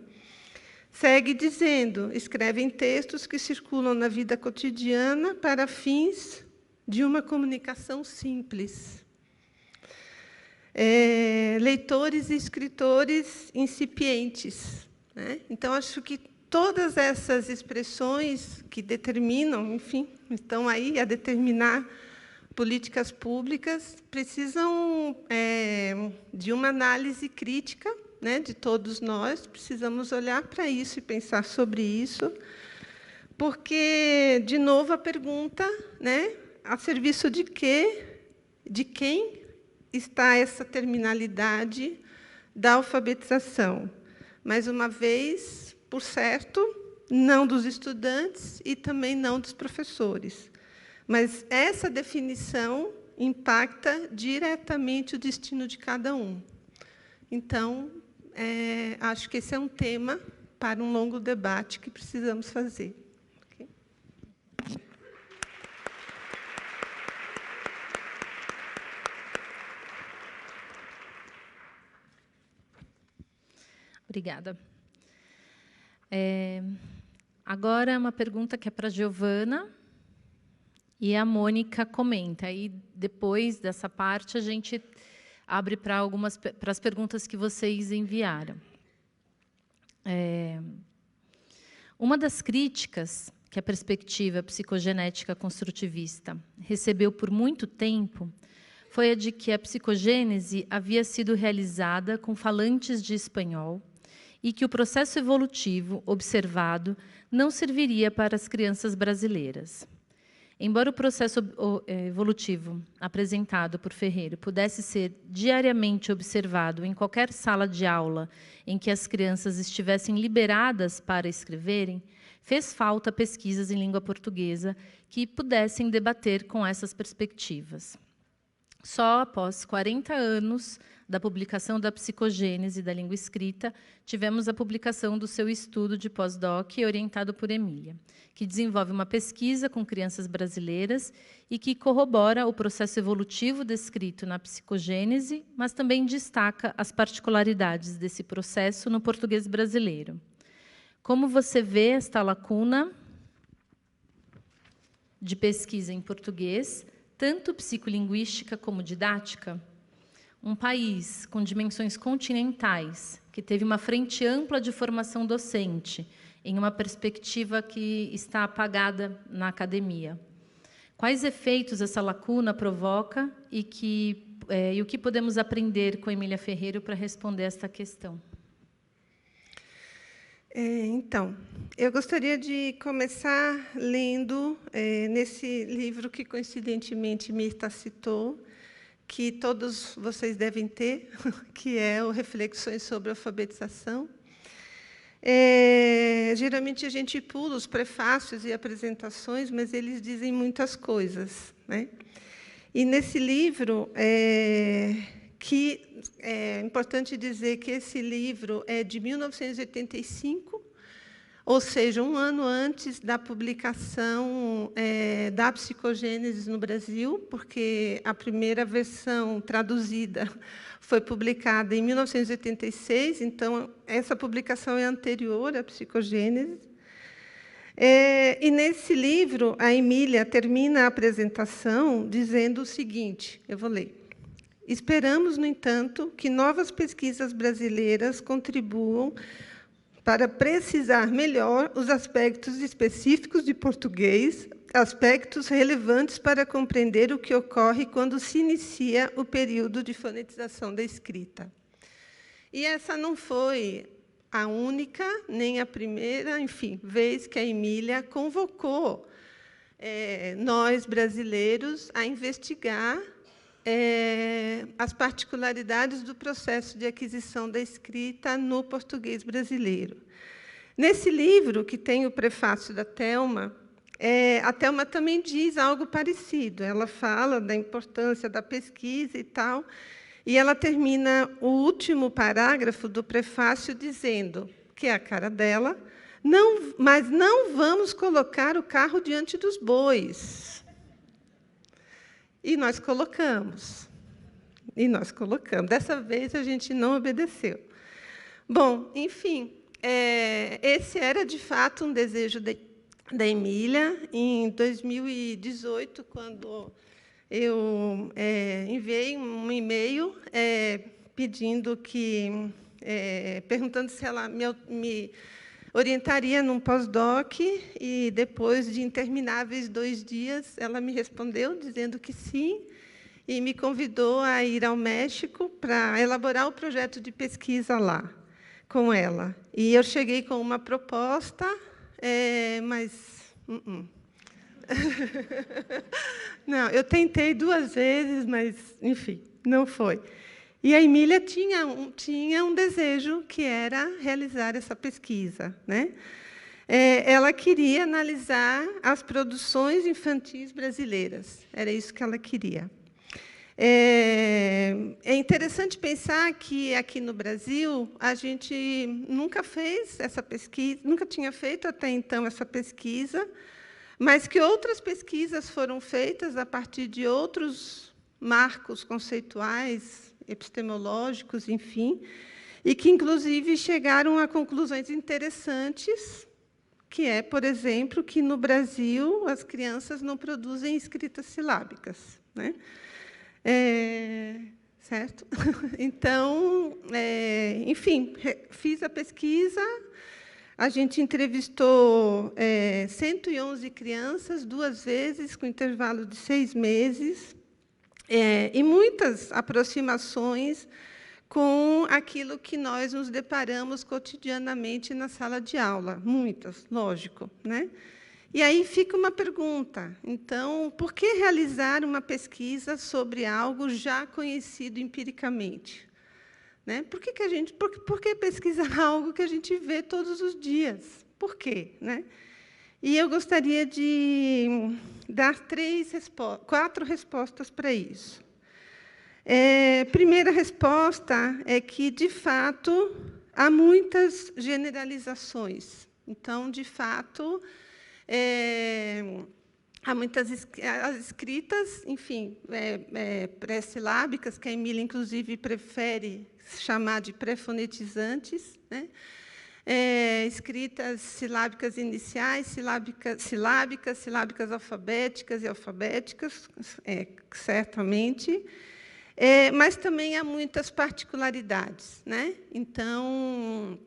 Segue dizendo: escrevem textos que circulam na vida cotidiana para fins de uma comunicação simples. Leitores e escritores incipientes, né? Então, acho que todas essas expressões que determinam, enfim, estão aí a determinar políticas públicas, precisam de uma análise crítica, né, de todos nós. Precisamos olhar para isso e pensar sobre isso, porque, de novo, a pergunta, né, a serviço de quê, de quem está essa terminalidade da alfabetização? Mais uma vez, por certo, não dos estudantes e também não dos professores. Mas essa definição impacta diretamente o destino de cada um. Então, acho que esse é um tema para um longo debate que precisamos fazer. Okay? Obrigada. Agora, uma pergunta que é para a Giovana, e a Mônica comenta. E, depois dessa parte, a gente abre para as perguntas que vocês enviaram. Uma das críticas que a perspectiva psicogenética construtivista recebeu por muito tempo foi a de que a psicogênese havia sido realizada com falantes de espanhol e que o processo evolutivo observado não serviria para as crianças brasileiras. Embora o processo evolutivo apresentado por Ferreira pudesse ser diariamente observado em qualquer sala de aula em que as crianças estivessem liberadas para escreverem, fez falta pesquisas em língua portuguesa que pudessem debater com essas perspectivas. Só após 40 anos da publicação da Psicogênese da Língua Escrita, tivemos a publicação do seu estudo de pós-doc orientado por Emília, que desenvolve uma pesquisa com crianças brasileiras e que corrobora o processo evolutivo descrito na Psicogênese, mas também destaca as particularidades desse processo no português brasileiro. Como você vê esta lacuna de pesquisa em português, tanto psicolinguística como didática? Um país com dimensões continentais, que teve uma frente ampla de formação docente, em uma perspectiva que está apagada na academia. Quais efeitos essa lacuna provoca e o que podemos aprender com Emília Ferreiro para responder esta questão? Então, eu gostaria de começar lendo nesse livro que, coincidentemente, Mirta citou, que todos vocês devem ter, que é o Reflexões sobre Alfabetização. Geralmente, a gente pula os prefácios e apresentações, mas eles dizem muitas coisas, né? E, nesse livro, que é importante dizer que esse livro é de 1985, ou seja, um ano antes da publicação da Psicogênese no Brasil, porque a primeira versão traduzida foi publicada em 1986, então essa publicação é anterior à Psicogênese. E, nesse livro, a Emília termina a apresentação dizendo o seguinte, eu vou ler. Esperamos, no entanto, que novas pesquisas brasileiras contribuam para precisar melhor os aspectos específicos de português, aspectos relevantes para compreender o que ocorre quando se inicia o período de fonetização da escrita. E essa não foi a única, nem a primeira, enfim, vez que a Emília convocou nós, brasileiros, a investigar as particularidades do processo de aquisição da escrita no português brasileiro. Nesse livro, que tem o prefácio da Thelma, a Thelma também diz algo parecido. Ela fala da importância da pesquisa e tal, e ela termina o último parágrafo do prefácio dizendo, que é a cara dela, mas não vamos colocar o carro diante dos bois. E nós colocamos. Dessa vez, a gente não obedeceu. Bom, enfim, esse era, de fato, um desejo da Emília. Em 2018, quando eu enviei um e-mail pedindo perguntando se ela me orientaria num pós-doc, e, depois de intermináveis 2 dias, ela me respondeu, dizendo que sim, e me convidou a ir ao México para elaborar o projeto de pesquisa lá, com ela. E eu cheguei com uma proposta, mas... Não, eu tentei 2 vezes, mas, enfim, não foi. E a Emília tinha um desejo, que era realizar essa pesquisa, né? Ela queria analisar as produções infantis brasileiras. Era isso que ela queria. É interessante pensar que, aqui no Brasil, a gente nunca fez essa pesquisa, nunca tinha feito até então essa pesquisa, mas que outras pesquisas foram feitas a partir de outros marcos conceituais, epistemológicos, enfim, e que, inclusive, chegaram a conclusões interessantes, que é, por exemplo, que, no Brasil, as crianças não produzem escritas silábicas, né? Certo? Então, enfim, fiz a pesquisa, a gente entrevistou 111 crianças, 2 vezes, com intervalo de 6 meses, e muitas aproximações com aquilo que nós nos deparamos cotidianamente na sala de aula. Muitas, lógico, né? E aí fica uma pergunta. Então, por que realizar uma pesquisa sobre algo já conhecido empiricamente? Né? Por que pesquisar algo que a gente vê todos os dias? Por quê? Né? E eu gostaria de dar 4 respostas para isso. Primeira resposta é que, de fato, há muitas generalizações. Então, de fato, há muitas escritas, enfim, pré-silábicas, que a Emília, inclusive, prefere chamar de pré-fonetizantes, né? Escritas silábicas iniciais, silábicas alfabéticas e alfabéticas, certamente. Mas também há muitas particularidades, né? Então,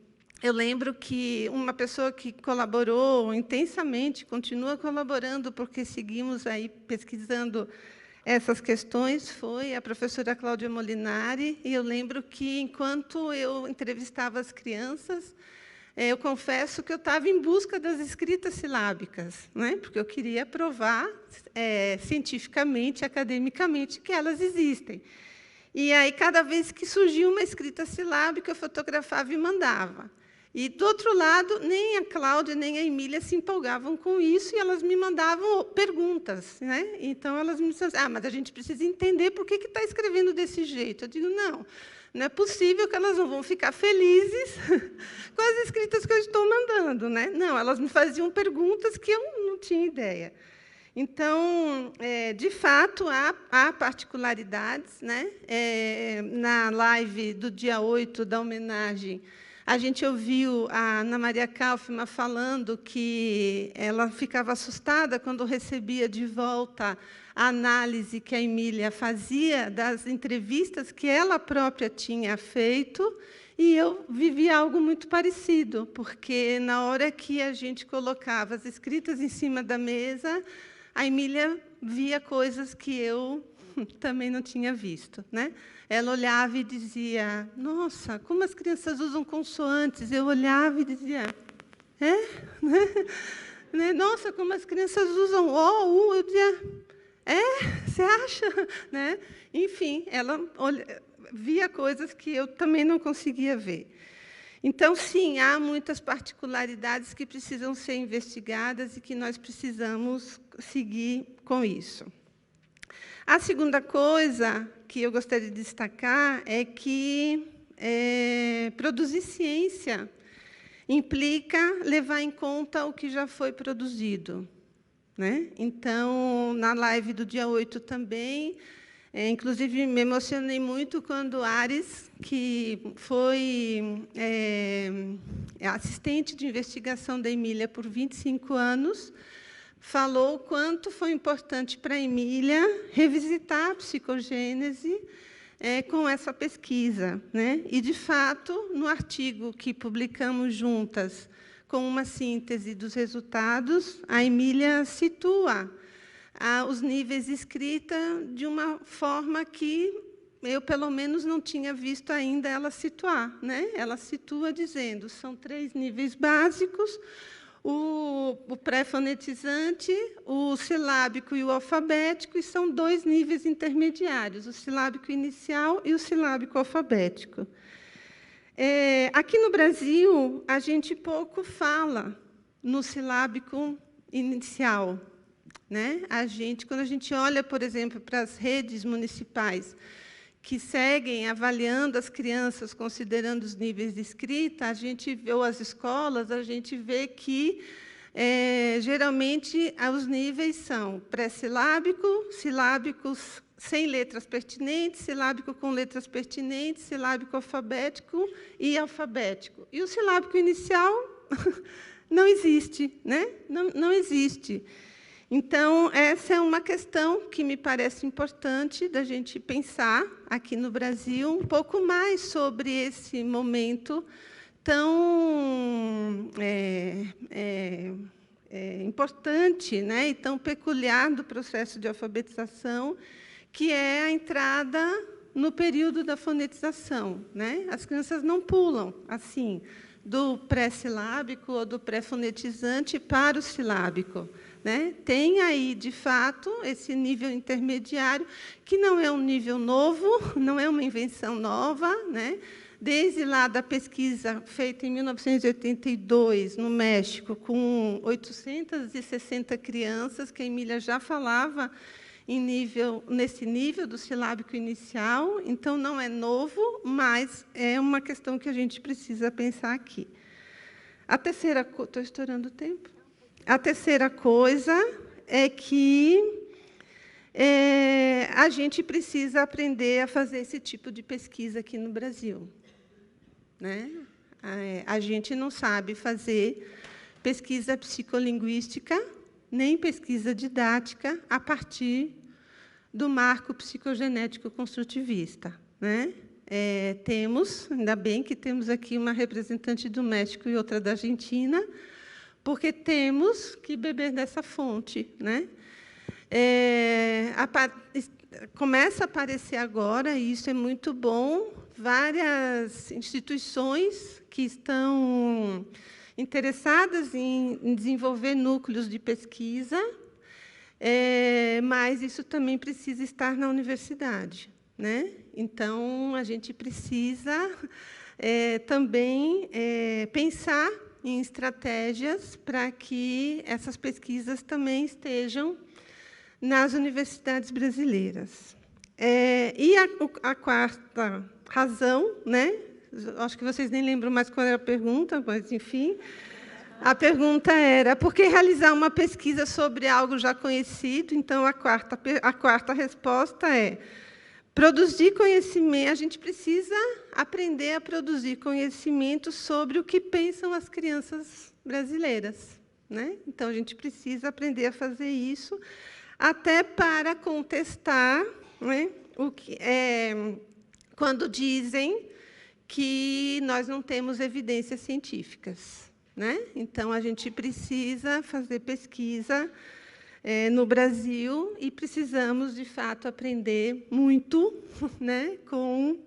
eu lembro que uma pessoa que colaborou intensamente, continua colaborando, porque seguimos aí pesquisando essas questões, foi a professora Cláudia Molinari, e eu lembro que, enquanto eu entrevistava as crianças, eu confesso que eu estava em busca das escritas silábicas, né? Porque eu queria provar cientificamente, academicamente, que elas existem. E aí, cada vez que surgia uma escrita silábica, eu fotografava e mandava. E, do outro lado, nem a Cláudia nem a Emília se empolgavam com isso, e elas me mandavam perguntas, né? Então, elas me diziam, mas a gente precisa entender por que está escrevendo desse jeito. Eu digo, não é possível que elas não vão ficar felizes com as escritas que eu estou mandando, né? Não, elas me faziam perguntas que eu não tinha ideia. Então, de fato, há particularidades, né? Na live do dia 8 da homenagem, a gente ouviu a Ana Maria Kaufmann falando que ela ficava assustada quando recebia de volta a análise que a Emília fazia das entrevistas que ela própria tinha feito, e eu vivi algo muito parecido, porque, na hora que a gente colocava as escritas em cima da mesa, a Emília via coisas que eu também não tinha visto, né? Ela olhava e dizia, nossa, como as crianças usam consoantes. Eu olhava e dizia, né? Nossa, como as crianças usam O, U. Eu dizia, você acha? Né? Enfim, ela via coisas que eu também não conseguia ver. Então, sim, há muitas particularidades que precisam ser investigadas e que nós precisamos seguir com isso. A segunda coisa que eu gostaria de destacar é que produzir ciência implica levar em conta o que já foi produzido, né? Então, na live do dia 8 também, inclusive, me emocionei muito quando Ares, que foi assistente de investigação da Emília por 25 anos, falou o quanto foi importante para a Emília revisitar a psicogênese com essa pesquisa, né? E, de fato, no artigo que publicamos juntas, com uma síntese dos resultados, a Emília situa os níveis de escrita de uma forma que eu, pelo menos, não tinha visto ainda ela situar, né? Ela situa dizendo, são 3 níveis básicos, o pré-fonetizante, o silábico e o alfabético, e são 2 níveis intermediários, o silábico inicial e o silábico alfabético. Aqui no Brasil, a gente pouco fala no silábico inicial, né? Quando a gente olha, por exemplo, para as redes municipais que seguem avaliando as crianças, considerando os níveis de escrita, a gente vê, ou as escolas, a gente vê que, geralmente, os níveis são pré-silábico, silábicos sem letras pertinentes, silábico com letras pertinentes, silábico alfabético e alfabético. E o silábico inicial não existe, né? Não existe. Então, essa é uma questão que me parece importante da gente pensar aqui no Brasil um pouco mais sobre esse momento tão importante, né, e tão peculiar do processo de alfabetização, que é a entrada no período da fonetização, né? As crianças não pulam assim do pré-silábico ou do pré-fonetizante para o silábico, né? Tem aí, de fato, esse nível intermediário, que não é um nível novo, não é uma invenção nova, né? Desde lá da pesquisa feita em 1982, no México, com 860 crianças, que a Emília já falava nesse nível do silábico inicial, então não é novo, mas é uma questão que a gente precisa pensar aqui. A terceira coisa... Estou estourando o tempo? A terceira coisa é que a gente precisa aprender a fazer esse tipo de pesquisa aqui no Brasil, né? A gente não sabe fazer pesquisa psicolinguística, nem pesquisa didática, a partir do marco psicogenético construtivista, né? Ainda bem que temos aqui uma representante do México e outra da Argentina, porque temos que beber dessa fonte, né? Começa a aparecer agora, e isso é muito bom, várias instituições que estão interessadas em desenvolver núcleos de pesquisa, mas isso também precisa estar na universidade, né? Então, a gente precisa também pensar em estratégias para que essas pesquisas também estejam nas universidades brasileiras. E a quarta razão, né? Acho que vocês nem lembram mais qual era a pergunta, mas, enfim, a pergunta era por que realizar uma pesquisa sobre algo já conhecido? Então, a quarta resposta é produzir conhecimento. A gente precisa aprender a produzir conhecimento sobre o que pensam as crianças brasileiras, né? Então, a gente precisa aprender a fazer isso, até para contestar, né, quando dizem que nós não temos evidências científicas, né? Então, a gente precisa fazer pesquisa no Brasil e precisamos, de fato, aprender muito, né, com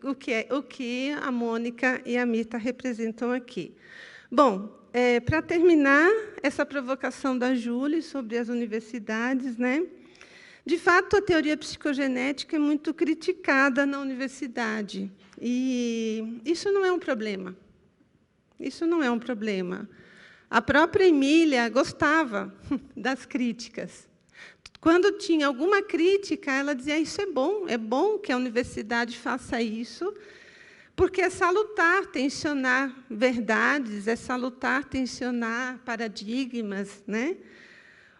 o que a Mônica e a Mirta representam aqui. Bom, para terminar essa provocação da Júlia sobre as universidades, né? De fato, a teoria psicogenética é muito criticada na universidade. E isso não é um problema. Isso não é um problema. A própria Emília gostava das críticas. Quando tinha alguma crítica, ela dizia, isso é bom que a universidade faça isso, porque é salutar tensionar verdades, é salutar tensionar paradigmas, né?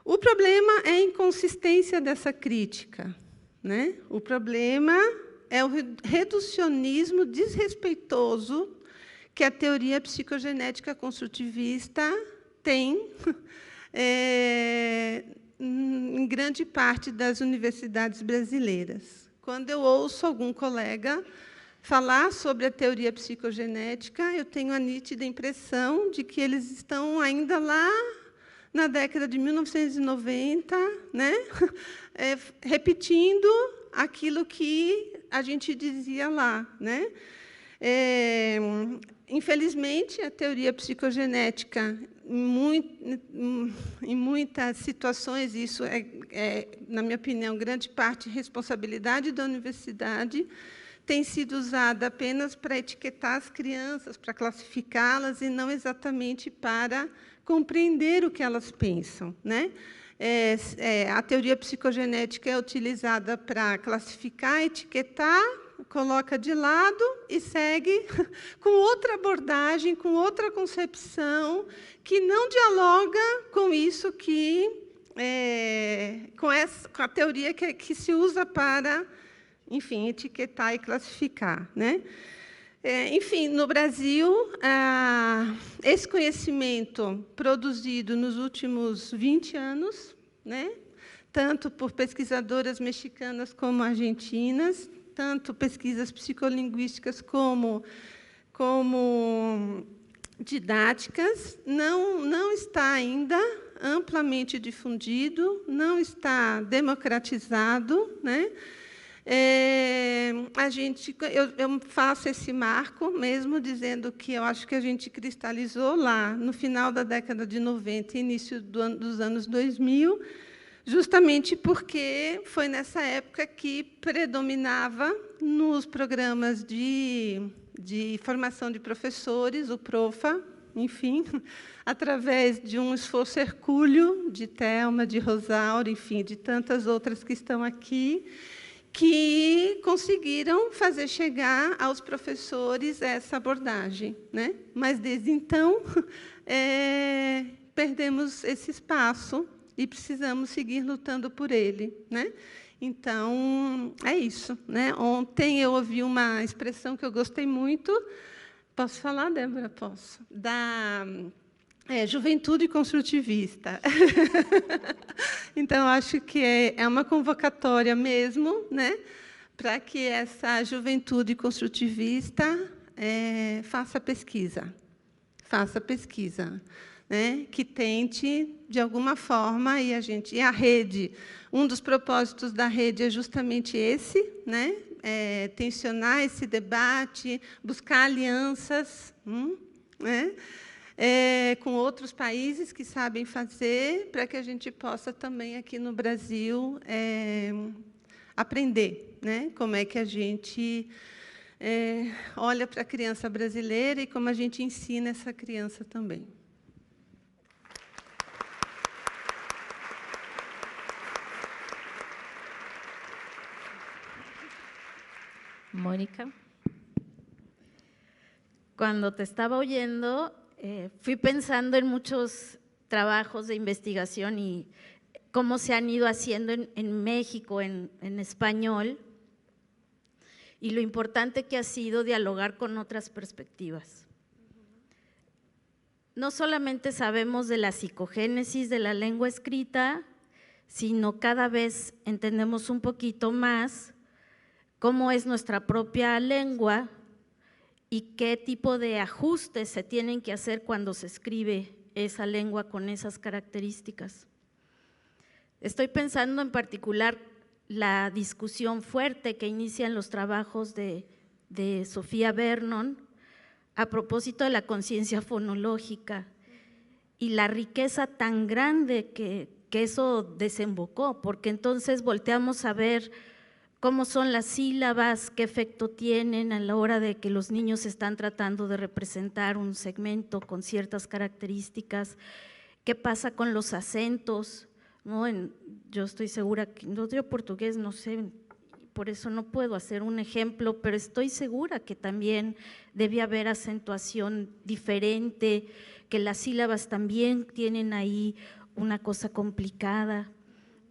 O problema é a inconsistência dessa crítica, né? O problema é o reducionismo desrespeitoso que a teoria psicogenética construtivista tem em grande parte das universidades brasileiras. Quando eu ouço algum colega falar sobre a teoria psicogenética, eu tenho a nítida impressão de que eles estão ainda lá na década de 1990, né? Repetindo aquilo que a gente dizia lá, né? Infelizmente, a teoria psicogenética, em muitas situações, isso na minha opinião, grande parte responsabilidade da universidade, tem sido usada apenas para etiquetar as crianças, para classificá-las, e não exatamente para compreender o que elas pensam, né? A teoria psicogenética é utilizada para classificar, etiquetar, coloca de lado e segue com outra abordagem, com outra concepção, que não dialoga com isso com a teoria que se usa para, enfim, etiquetar e classificar, né? Enfim, no Brasil, esse conhecimento produzido nos últimos 20 anos, né, tanto por pesquisadoras mexicanas como argentinas, tanto pesquisas psicolinguísticas como didáticas, não está ainda amplamente difundido, não está democratizado, né? Eu faço esse marco mesmo dizendo que eu acho que a gente cristalizou lá no final da década de 90 e início dos anos 2000, justamente porque foi nessa época que predominava nos programas de formação de professores, o PROFA, enfim, através de um esforço hercúleo de Thelma, de Rosaura, enfim, de tantas outras que estão aqui, que conseguiram fazer chegar aos professores essa abordagem, né? Mas, desde então, perdemos esse espaço e precisamos seguir lutando por ele, né? Então, é isso, né? Ontem eu ouvi uma expressão que eu gostei muito. Posso falar, Débora? Posso. Da juventude construtivista. Então, acho que é uma convocatória mesmo, né? Para que essa juventude construtivista faça pesquisa. Faça pesquisa. Né, que tente, de alguma forma, e a rede, um dos propósitos da rede é justamente esse, né, tensionar esse debate, buscar alianças, né, com outros países que sabem fazer, para que a gente possa também, aqui no Brasil, aprender, né, como é que a gente olha para a criança brasileira e como a gente ensina essa criança também. Mónica. Cuando te estaba oyendo, fui pensando en muchos trabajos de investigación y cómo se han ido haciendo en México, en español, y lo importante que ha sido dialogar con otras perspectivas. No solamente sabemos de la psicogénesis de la lengua escrita, sino cada vez entendemos un poquito más cómo es nuestra propia lengua y qué tipo de ajustes se tienen que hacer cuando se escribe esa lengua con esas características. Estoy pensando en particular la discusión fuerte que inician los trabajos de Sofía Vernon a propósito de la conciencia fonológica y la riqueza tan grande que eso desembocó, porque entonces volteamos a ver cómo son las sílabas, qué efecto tienen a la hora de que los niños están tratando de representar un segmento con ciertas características, qué pasa con los acentos, ¿no? Yo estoy segura que, yo portugués no sé, por eso no puedo hacer un ejemplo, pero estoy segura que también debe haber acentuación diferente, que las sílabas también tienen ahí una cosa complicada.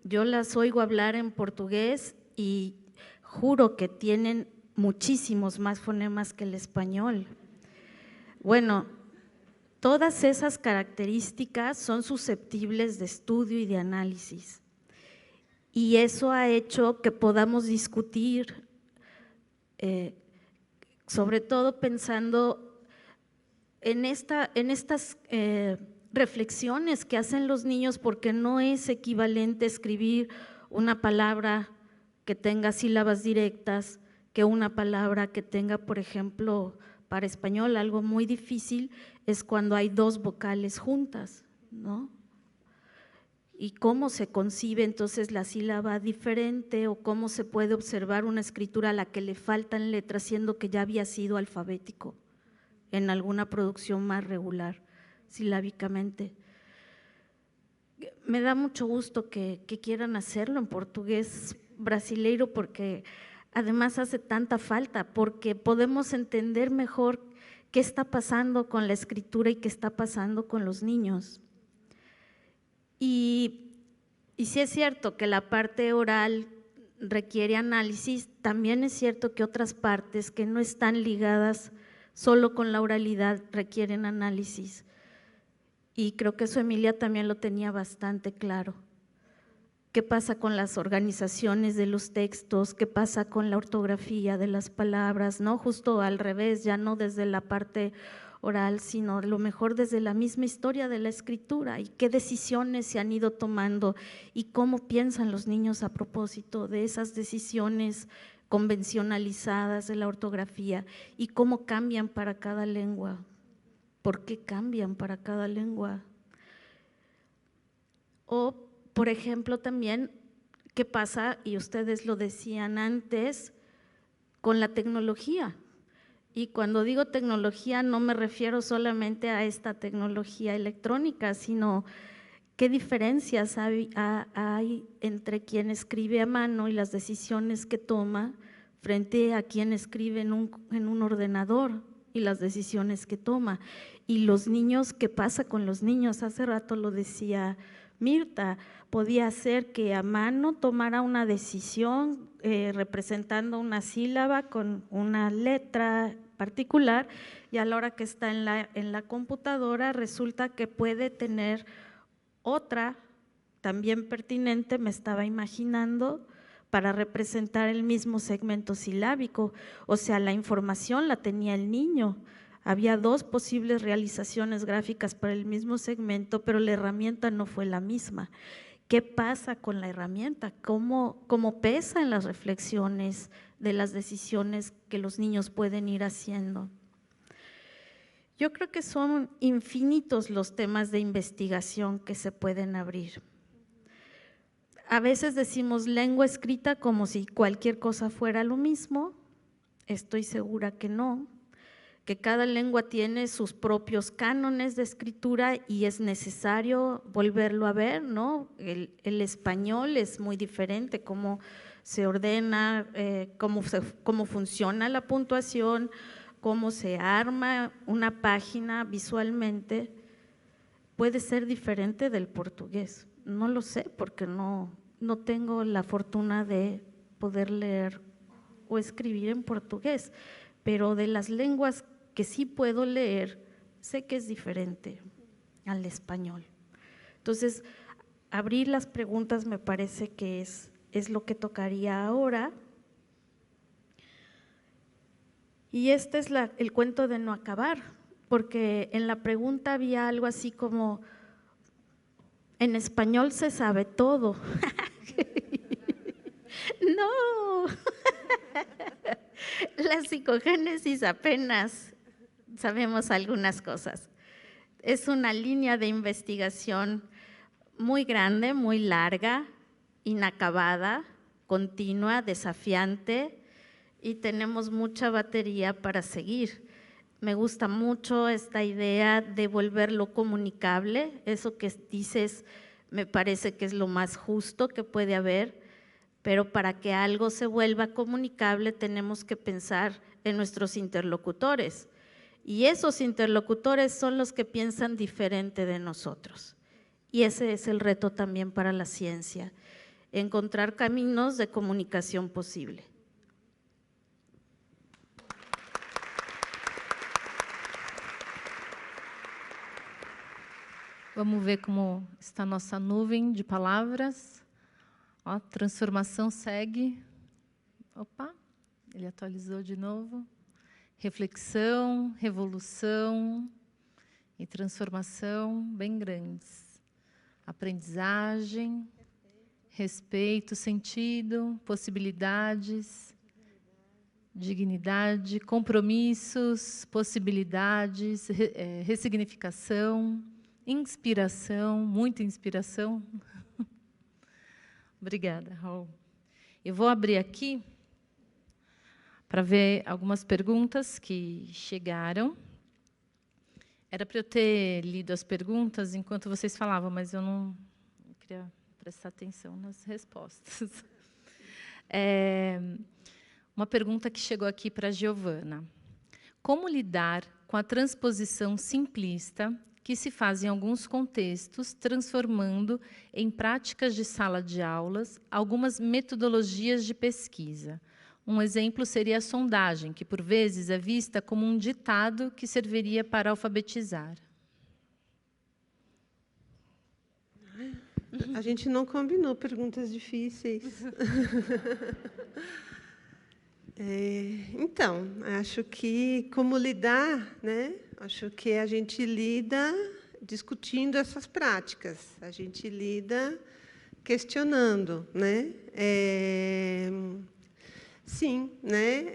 Yo las oigo hablar en portugués y juro que tienen muchísimos más fonemas que el español. Bueno, todas esas características son susceptibles de estudio y de análisis. Y eso ha hecho que podamos discutir, sobre todo pensando en estas reflexiones que hacen los niños, porque no es equivalente escribir una palabra que tenga sílabas directas que una palabra que tenga, por ejemplo, para español, algo muy difícil es cuando hay dos vocales juntas, ¿no? Y cómo se concibe entonces la sílaba diferente o cómo se puede observar una escritura a la que le faltan letras, siendo que ya había sido alfabético en alguna producción más regular silábicamente. Me da mucho gusto que quieran hacerlo en portugués brasileiro, porque además hace tanta falta, porque podemos entender mejor qué está pasando con la escritura y qué está pasando con los niños. Y sí es cierto que la parte oral requiere análisis, también es cierto que otras partes que no están ligadas solo con la oralidad requieren análisis. Y creo que eso Emilia también lo tenía bastante claro. ¿Qué pasa con las organizaciones de los textos? ¿Qué pasa con la ortografía de las palabras? ¿No? Justo al revés, ya no desde la parte oral, sino a lo mejor desde la misma historia de la escritura, y qué decisiones se han ido tomando y cómo piensan los niños a propósito de esas decisiones convencionalizadas de la ortografía y cómo cambian para cada lengua. ¿Por qué cambian para cada lengua? O, por ejemplo, también, ¿qué pasa? Y ustedes lo decían antes, con la tecnología. Y cuando digo tecnología no me refiero solamente a esta tecnología electrónica, sino qué diferencias hay entre quien escribe a mano y las decisiones que toma frente a quien escribe en un ordenador y las decisiones que toma. Y los niños, ¿qué pasa con los niños? Hace rato lo decía Mirta, podía ser que a mano tomara una decisión representando una sílaba con una letra particular, y a la hora que está en la computadora resulta que puede tener otra también pertinente, me estaba imaginando, para representar el mismo segmento silábico. O sea, la información la tenía el niño. Había dos posibles realizaciones gráficas para el mismo segmento, pero la herramienta no fue la misma. ¿Qué pasa con la herramienta? ¿Cómo pesa en las reflexiones de las decisiones que los niños pueden ir haciendo? Yo creo que son infinitos los temas de investigación que se pueden abrir. A veces decimos lengua escrita como si cualquier cosa fuera lo mismo. Estoy segura que no, que cada lengua tiene sus propios cánones de escritura y es necesario volverlo a ver, ¿no? El español es muy diferente, cómo se ordena, cómo funciona la puntuación, cómo se arma una página visualmente, puede ser diferente del portugués. No lo sé porque no tengo la fortuna de poder leer o escribir en portugués, pero de las lenguas que sí puedo leer, sé que es diferente al español. Entonces, abrir las preguntas me parece que es lo que tocaría ahora. Y este es el cuento de no acabar, porque en la pregunta había algo así como, en español se sabe todo. No, la psicogénesis apenas sabemos algunas cosas. Es una línea de investigación muy grande, muy larga, inacabada, continua, desafiante, y tenemos mucha batería para seguir. Me gusta mucho esta idea de volverlo comunicable, eso que dices me parece que es lo más justo que puede haber, pero para que algo se vuelva comunicable tenemos que pensar en nuestros interlocutores, y esos interlocutores son los que piensan diferente de nosotros. Y ese es el reto también para la ciencia, encontrar caminos de comunicación posible. Vamos ver como está a nossa nuvem de palavras. Ó, transformação segue. Opa, ele atualizou de novo. Reflexão, revolução e transformação bem grandes. Aprendizagem, respeito, sentido, possibilidades, dignidade, compromissos, possibilidades, ressignificação, inspiração, muita inspiração. Obrigada, Raul. Eu vou abrir aqui para ver algumas perguntas que chegaram. Era para eu ter lido as perguntas enquanto vocês falavam, mas eu não queria prestar atenção nas respostas. Uma pergunta que chegou aqui para a Giovana. Como lidar com a transposição simplista que se faz em alguns contextos, transformando em práticas de sala de aulas algumas metodologias de pesquisa? Um exemplo seria a sondagem, que por vezes é vista como um ditado que serviria para alfabetizar. A gente não combinou perguntas difíceis. Então, acho que como lidar, né? Acho que a gente lida discutindo essas práticas, a gente lida questionando, né? Sim, né?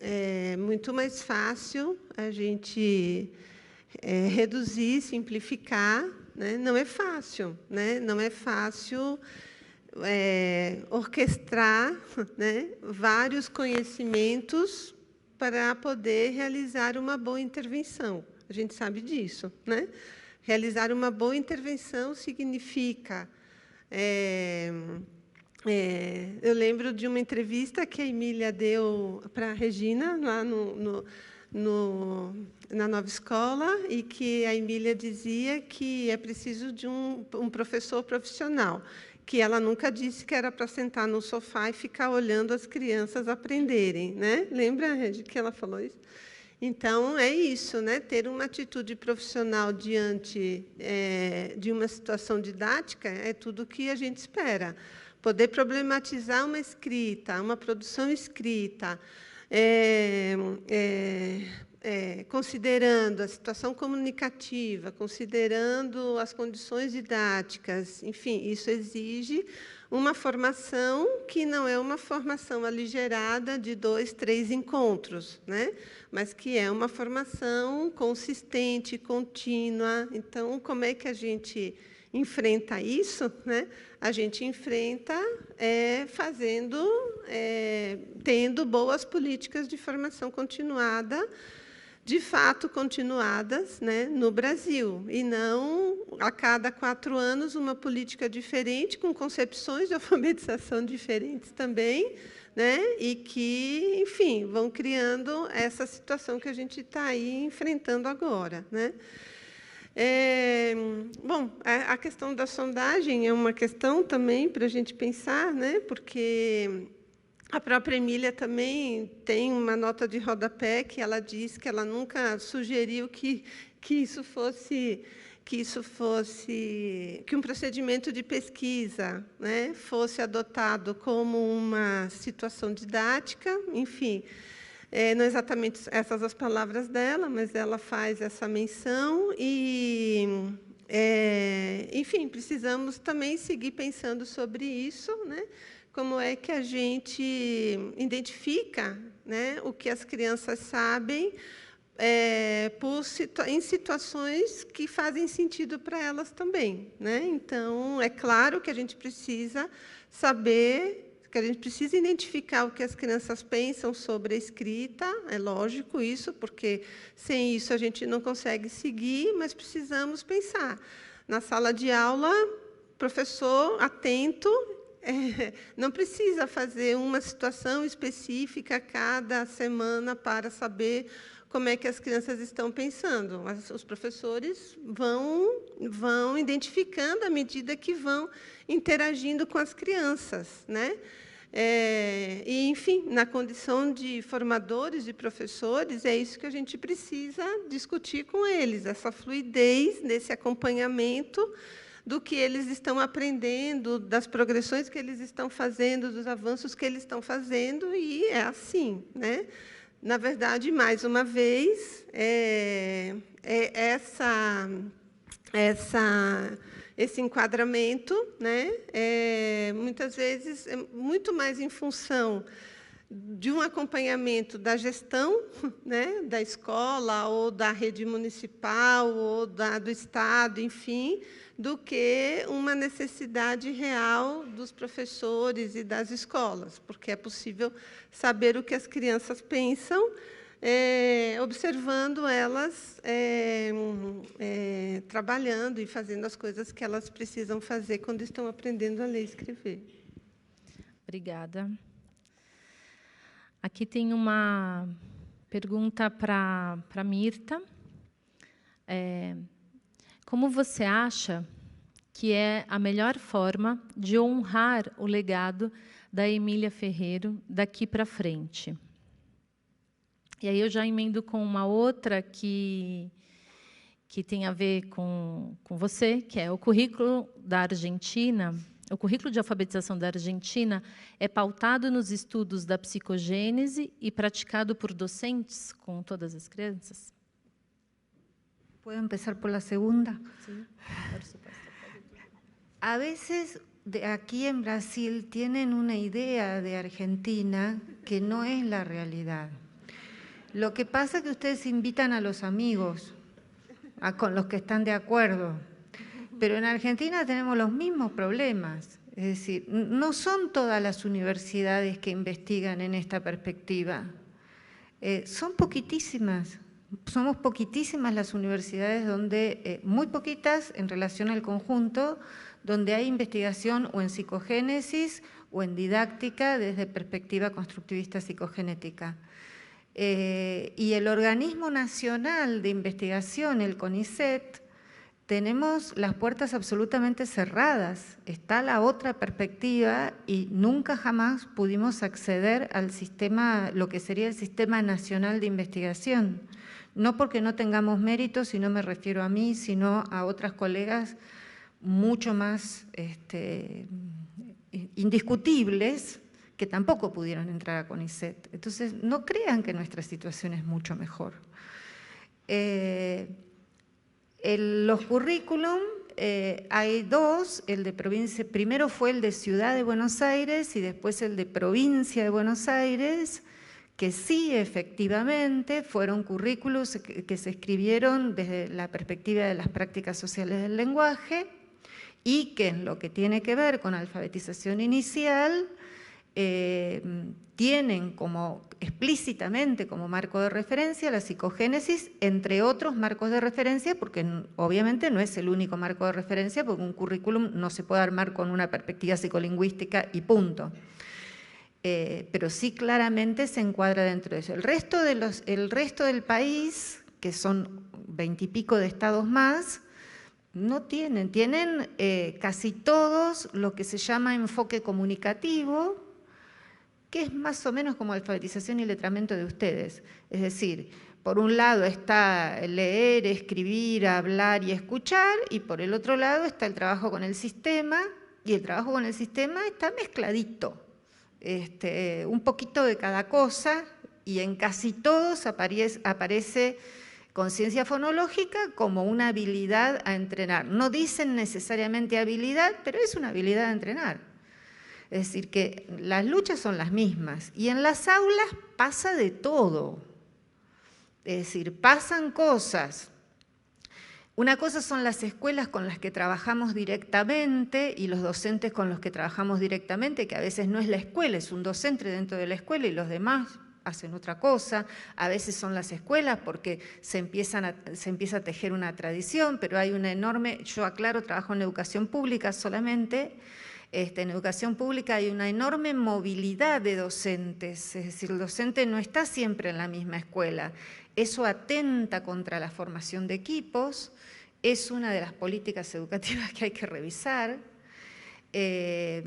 É muito mais fácil a gente reduzir, simplificar, né? Não é fácil, né? Não é fácil orquestrar, né, vários conhecimentos para poder realizar uma boa intervenção. A gente sabe disso, né? Realizar uma boa intervenção significa... eu lembro de uma entrevista que a Emília deu para a Regina, lá na Nova Escola, e que a Emília dizia que é preciso de um professor profissional, que ela nunca disse que era para sentar no sofá e ficar olhando as crianças aprenderem, né? Lembra, Regi, que ela falou isso? Então, é isso, né? Ter uma atitude profissional diante de uma situação didática é tudo o que a gente espera. Poder problematizar uma escrita, uma produção escrita, considerando a situação comunicativa, considerando as condições didáticas, enfim, isso exige uma formação que não é uma formação aligerada de 2, 3 encontros, né? Mas que é uma formação consistente, contínua. Então, como é que a gente enfrenta isso, né? A gente enfrenta tendo boas políticas de formação continuada, de fato continuadas, né, no Brasil, e não a cada 4 anos uma política diferente, com concepções de alfabetização diferentes também, né, e que, enfim, vão criando essa situação que a gente está aí enfrentando agora, né? Bom, a questão da sondagem é uma questão também para a gente pensar, né? Porque a própria Emília também tem uma nota de rodapé que ela diz que ela nunca sugeriu que um procedimento de pesquisa, né, fosse adotado como uma situação didática, enfim. Não exatamente essas as palavras dela, mas ela faz essa menção e, enfim, precisamos também seguir pensando sobre isso, né? Como é que a gente identifica, né, o que as crianças sabem em situações que fazem sentido para elas também, né? Então, é claro que a gente precisa saber, que a gente precisa identificar o que as crianças pensam sobre a escrita, é lógico isso, porque sem isso a gente não consegue seguir, mas precisamos pensar. Na sala de aula, professor atento, não precisa fazer uma situação específica cada semana para saber como é que as crianças estão pensando. Os professores vão identificando à medida que vão interagindo com as crianças, né? E, enfim, na condição de formadores, de professores, é isso que a gente precisa discutir com eles, essa fluidez nesse acompanhamento do que eles estão aprendendo, das progressões que eles estão fazendo, dos avanços que eles estão fazendo, e é assim, né? Na verdade, mais uma vez, esse enquadramento, né, muitas vezes, é muito mais em função de um acompanhamento da gestão, né, da escola, ou da rede municipal, ou do Estado, enfim, do que uma necessidade real dos professores e das escolas, porque é possível saber o que as crianças pensam, observando elas trabalhando e fazendo as coisas que elas precisam fazer quando estão aprendendo a ler e escrever. Obrigada. Aqui tem uma pergunta para a Mirta. Como você acha que é a melhor forma de honrar o legado da Emília Ferreiro daqui para frente? E aí eu já emendo com uma outra que tem a ver com você, que é o currículo da Argentina. O currículo de alfabetização da Argentina é pautado nos estudos da psicogênese e praticado por docentes com todas as crianças? ¿Puedo empezar por la segunda? Sí, por supuesto. A veces aquí en Brasil tienen una idea de Argentina que no es la realidad. Lo que pasa es que ustedes invitan a los amigos, con los que están de acuerdo, pero en Argentina tenemos los mismos problemas. Es decir, no son todas las universidades que investigan en esta perspectiva. Son poquitísimas. Somos poquitísimas las universidades donde, muy poquitas en relación al conjunto, donde hay investigación o en psicogénesis o en didáctica desde perspectiva constructivista psicogenética. Y el organismo nacional de investigación, el CONICET, tenemos las puertas absolutamente cerradas. Está la otra perspectiva y nunca jamás pudimos acceder al sistema, lo que sería el Sistema Nacional de Investigación. No porque no tengamos méritos, y no me refiero a mí, sino a otras colegas mucho más indiscutibles que tampoco pudieron entrar a CONICET. Entonces, no crean que nuestra situación es mucho mejor. Los currículum, hay dos, el de provincia, primero fue el de Ciudad de Buenos Aires y después el de Provincia de Buenos Aires, que sí, efectivamente, fueron currículos que se escribieron desde la perspectiva de las prácticas sociales del lenguaje y que en lo que tiene que ver con alfabetización inicial, tienen como explícitamente como marco de referencia la psicogénesis, entre otros marcos de referencia, porque obviamente no es el único marco de referencia, porque un currículum no se puede armar con una perspectiva psicolingüística y punto. Pero sí claramente se encuadra dentro de eso. El resto del país, que son 20 y pico de estados más, no tienen casi todos lo que se llama enfoque comunicativo, que es más o menos como alfabetización y letramento de ustedes. Es decir, por un lado está leer, escribir, hablar y escuchar, y por el otro lado está el trabajo con el sistema, y el trabajo con el sistema está mezcladito. Un poquito de cada cosa, y en casi todos aparece conciencia fonológica como una habilidad a entrenar. No dicen necesariamente habilidad, pero es una habilidad a entrenar. Es decir, que las luchas son las mismas, y en las aulas pasa de todo. Es decir, pasan cosas. Una cosa son las escuelas con las que trabajamos directamente y los docentes con los que trabajamos directamente, que a veces no es la escuela, es un docente dentro de la escuela y los demás hacen otra cosa. A veces son las escuelas porque se empieza a tejer una tradición, pero hay una enorme, yo aclaro, trabajo en educación pública solamente. En educación pública hay una enorme movilidad de docentes, es decir, el docente no está siempre en la misma escuela. Eso atenta contra la formación de equipos, es una de las políticas educativas que hay que revisar. Es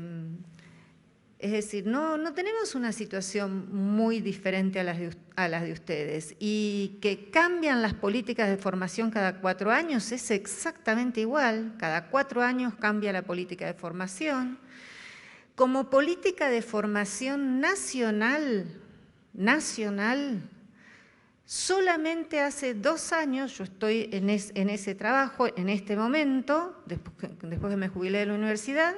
decir, no tenemos una situación muy diferente a las de ustedes, y que cambian las políticas de formación cada 4 años es exactamente igual. Cada 4 años cambia la política de formación. Como política de formación nacional, solamente hace 2 años, yo estoy en ese trabajo en este momento, después que me jubilé de la universidad,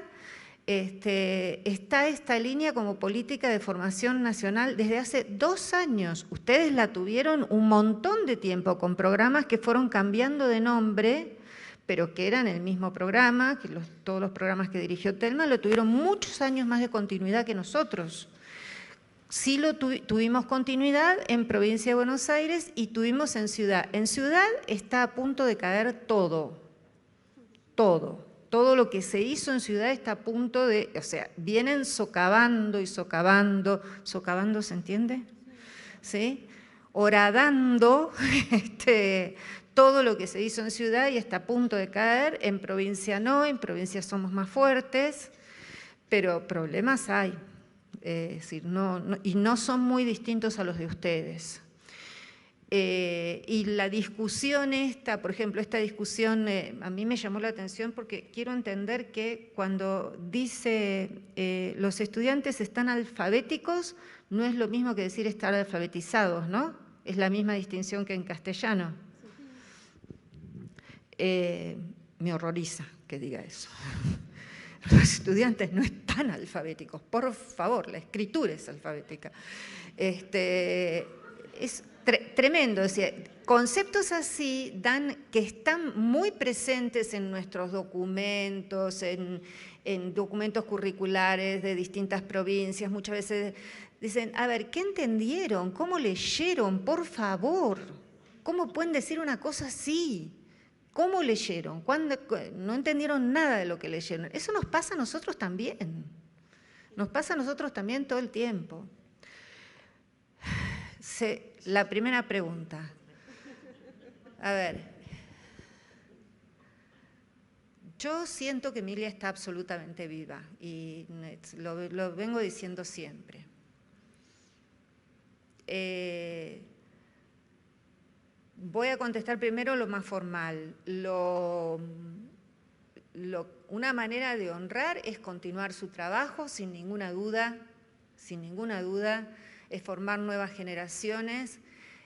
está esta línea como política de formación nacional desde hace 2 años. Ustedes la tuvieron un montón de tiempo con programas que fueron cambiando de nombre, pero que eran el mismo programa, que todos los programas que dirigió Telma lo tuvieron muchos años más de continuidad que nosotros. Sí tuvimos continuidad en Provincia de Buenos Aires y tuvimos en Ciudad. En Ciudad está a punto de caer todo. Todo lo que se hizo en Ciudad está a punto de, o sea, vienen socavando y socavando, ¿socavando se entiende? ¿Sí? Horadando todo lo que se hizo en Ciudad y está a punto de caer. En Provincia no, en Provincia somos más fuertes, pero problemas hay. Es decir, y no son muy distintos a los de ustedes. Y la discusión esta, por ejemplo, esta discusión a mí me llamó la atención porque quiero entender que cuando dice los estudiantes están alfabéticos, no es lo mismo que decir estar alfabetizados, ¿no? Es la misma distinción que en castellano. Me horroriza que diga eso. Los estudiantes no están alfabéticos, por favor, la escritura es alfabética. tremendo, es decir, conceptos así que están muy presentes en nuestros documentos, en documentos curriculares de distintas provincias. Muchas veces dicen, a ver, ¿qué entendieron? ¿Cómo leyeron? Por favor, ¿cómo pueden decir una cosa así? ¿Cómo leyeron? No entendieron nada de lo que leyeron. Eso nos pasa a nosotros también. Nos pasa a nosotros también todo el tiempo. La primera pregunta. A ver. Yo siento que Emilia está absolutamente viva y lo vengo diciendo siempre. Voy a contestar primero lo más formal. Una manera de honrar es continuar su trabajo, sin ninguna duda, es formar nuevas generaciones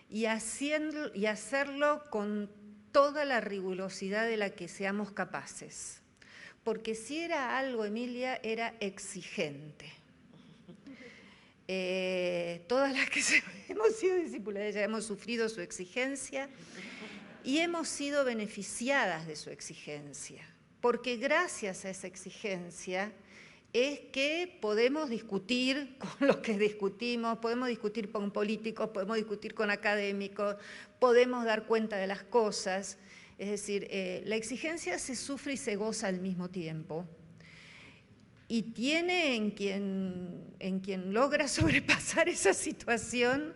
y hacerlo con toda la rigurosidad de la que seamos capaces. Porque si era algo, Emilia, era exigente. Todas las que hemos sido discipuladas ya hemos sufrido su exigencia y hemos sido beneficiadas de su exigencia, porque gracias a esa exigencia es que podemos discutir con los que discutimos, podemos discutir con políticos, podemos discutir con académicos, podemos dar cuenta de las cosas. Es decir, la exigencia se sufre y se goza al mismo tiempo. Y tiene en quien logra sobrepasar esa situación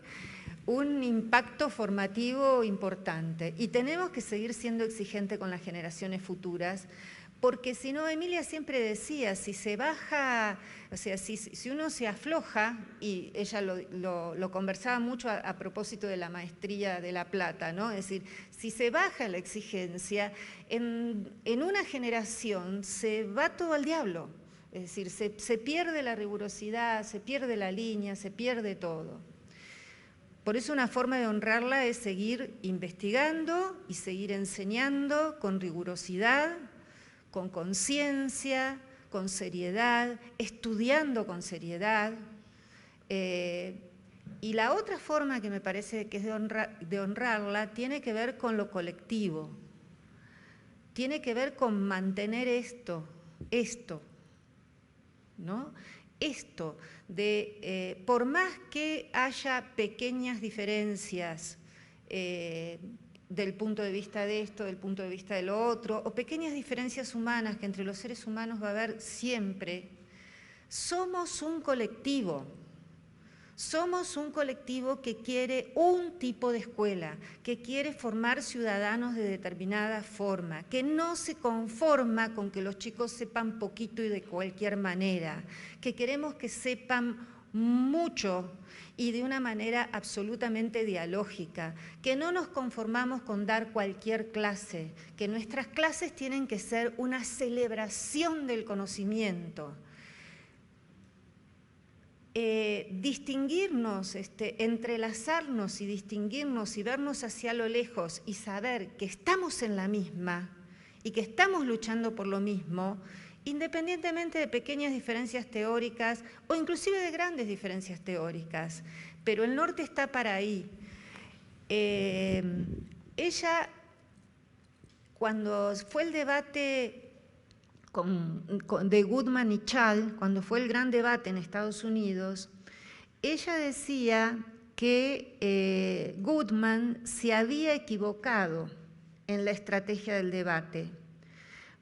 un impacto formativo importante. Y tenemos que seguir siendo exigentes con las generaciones futuras, porque si no, Emilia siempre decía, si se baja, o sea, si uno se afloja, y ella lo conversaba mucho a propósito de la maestría de La Plata, ¿no? Es decir, si se baja la exigencia, en una generación se va todo al diablo. Es decir, se pierde la rigurosidad, se pierde la línea, se pierde todo. Por eso una forma de honrarla es seguir investigando y seguir enseñando con rigurosidad, con conciencia, con seriedad, estudiando con seriedad. Y la otra forma que me parece que es de honrarla tiene que ver con lo colectivo, tiene que ver con mantener esto, ¿no? Esto de, por más que haya pequeñas diferencias del punto de vista de esto, del punto de vista del otro, o pequeñas diferencias humanas que entre los seres humanos va a haber siempre, somos un colectivo. Somos un colectivo que quiere un tipo de escuela, que quiere formar ciudadanos de determinada forma, que no se conforma con que los chicos sepan poquito y de cualquier manera, que queremos que sepan mucho y de una manera absolutamente dialógica, que no nos conformamos con dar cualquier clase, que nuestras clases tienen que ser una celebración del conocimiento. Distinguirnos, entrelazarnos y distinguirnos y vernos hacia lo lejos y saber que estamos en la misma y que estamos luchando por lo mismo, independientemente de pequeñas diferencias teóricas o inclusive de grandes diferencias teóricas, pero el norte está para ahí. Ella, cuando fue el debate de Goodman y Chall, cuando fue el gran debate en Estados Unidos, ella decía que Goodman se había equivocado en la estrategia del debate,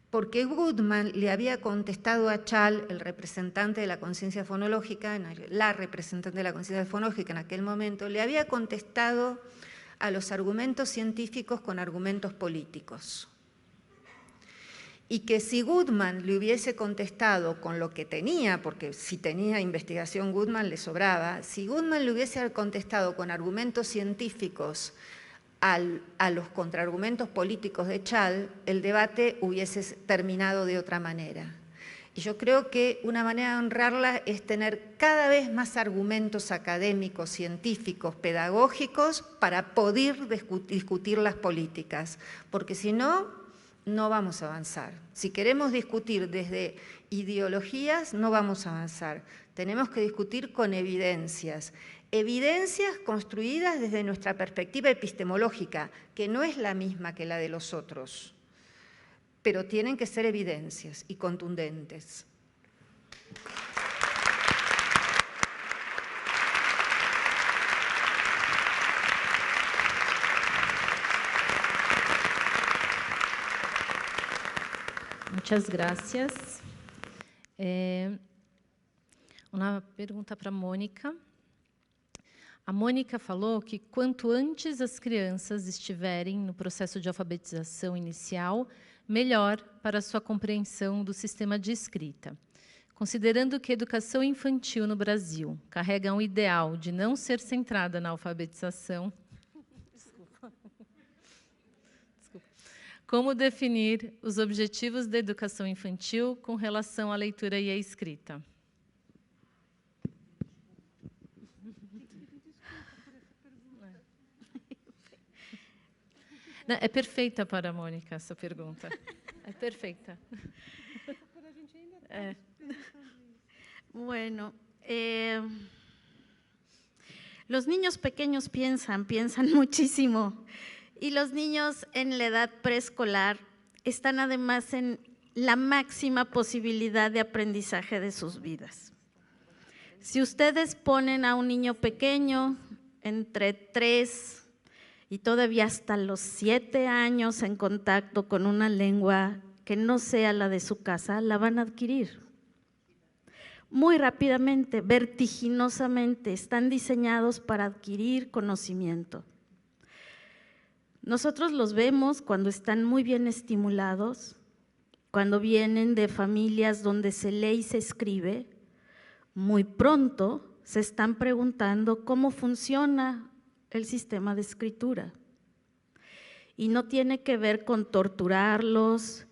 porque Goodman le había contestado a Chall, el representante de la conciencia fonológica, la representante de la conciencia fonológica en aquel momento, le había contestado a los argumentos científicos con argumentos políticos. Y que si Goodman le hubiese contestado con lo que tenía, porque si tenía investigación Goodman le sobraba, si Goodman le hubiese contestado con argumentos científicos a los contraargumentos políticos de Chall, el debate hubiese terminado de otra manera. Y yo creo que una manera de honrarla es tener cada vez más argumentos académicos, científicos, pedagógicos para poder discutir las políticas, porque si no, no vamos a avanzar. Si queremos discutir desde ideologías, no vamos a avanzar. Tenemos que discutir con evidencias. Evidencias construidas desde nuestra perspectiva epistemológica, que no es la misma que la de los otros, pero tienen que ser evidencias y contundentes. Muchas gracias. Uma pergunta para a Mônica. A Mônica falou que quanto antes as crianças estiverem no processo de alfabetização inicial, melhor para a sua compreensão do sistema de escrita. Considerando que a educação infantil no Brasil carrega um ideal de não ser centrada na alfabetização, como definir os objetivos da educação infantil com relação à leitura e à escrita? Não, é perfeita para a Mônica essa pergunta. É perfeita. Bueno, los niños pequeños piensan muchísimo. Y los niños en la edad preescolar están además en la máxima posibilidad de aprendizaje de sus vidas. Si ustedes ponen a un niño pequeño entre 3 y todavía hasta los 7 años en contacto con una lengua que no sea la de su casa, la van a adquirir. Muy rápidamente, vertiginosamente, están diseñados para adquirir conocimiento. Nosotros los vemos cuando están muy bien estimulados, cuando vienen de familias donde se lee y se escribe, muy pronto se están preguntando cómo funciona el sistema de escritura. Y no tiene que ver con torturarlos,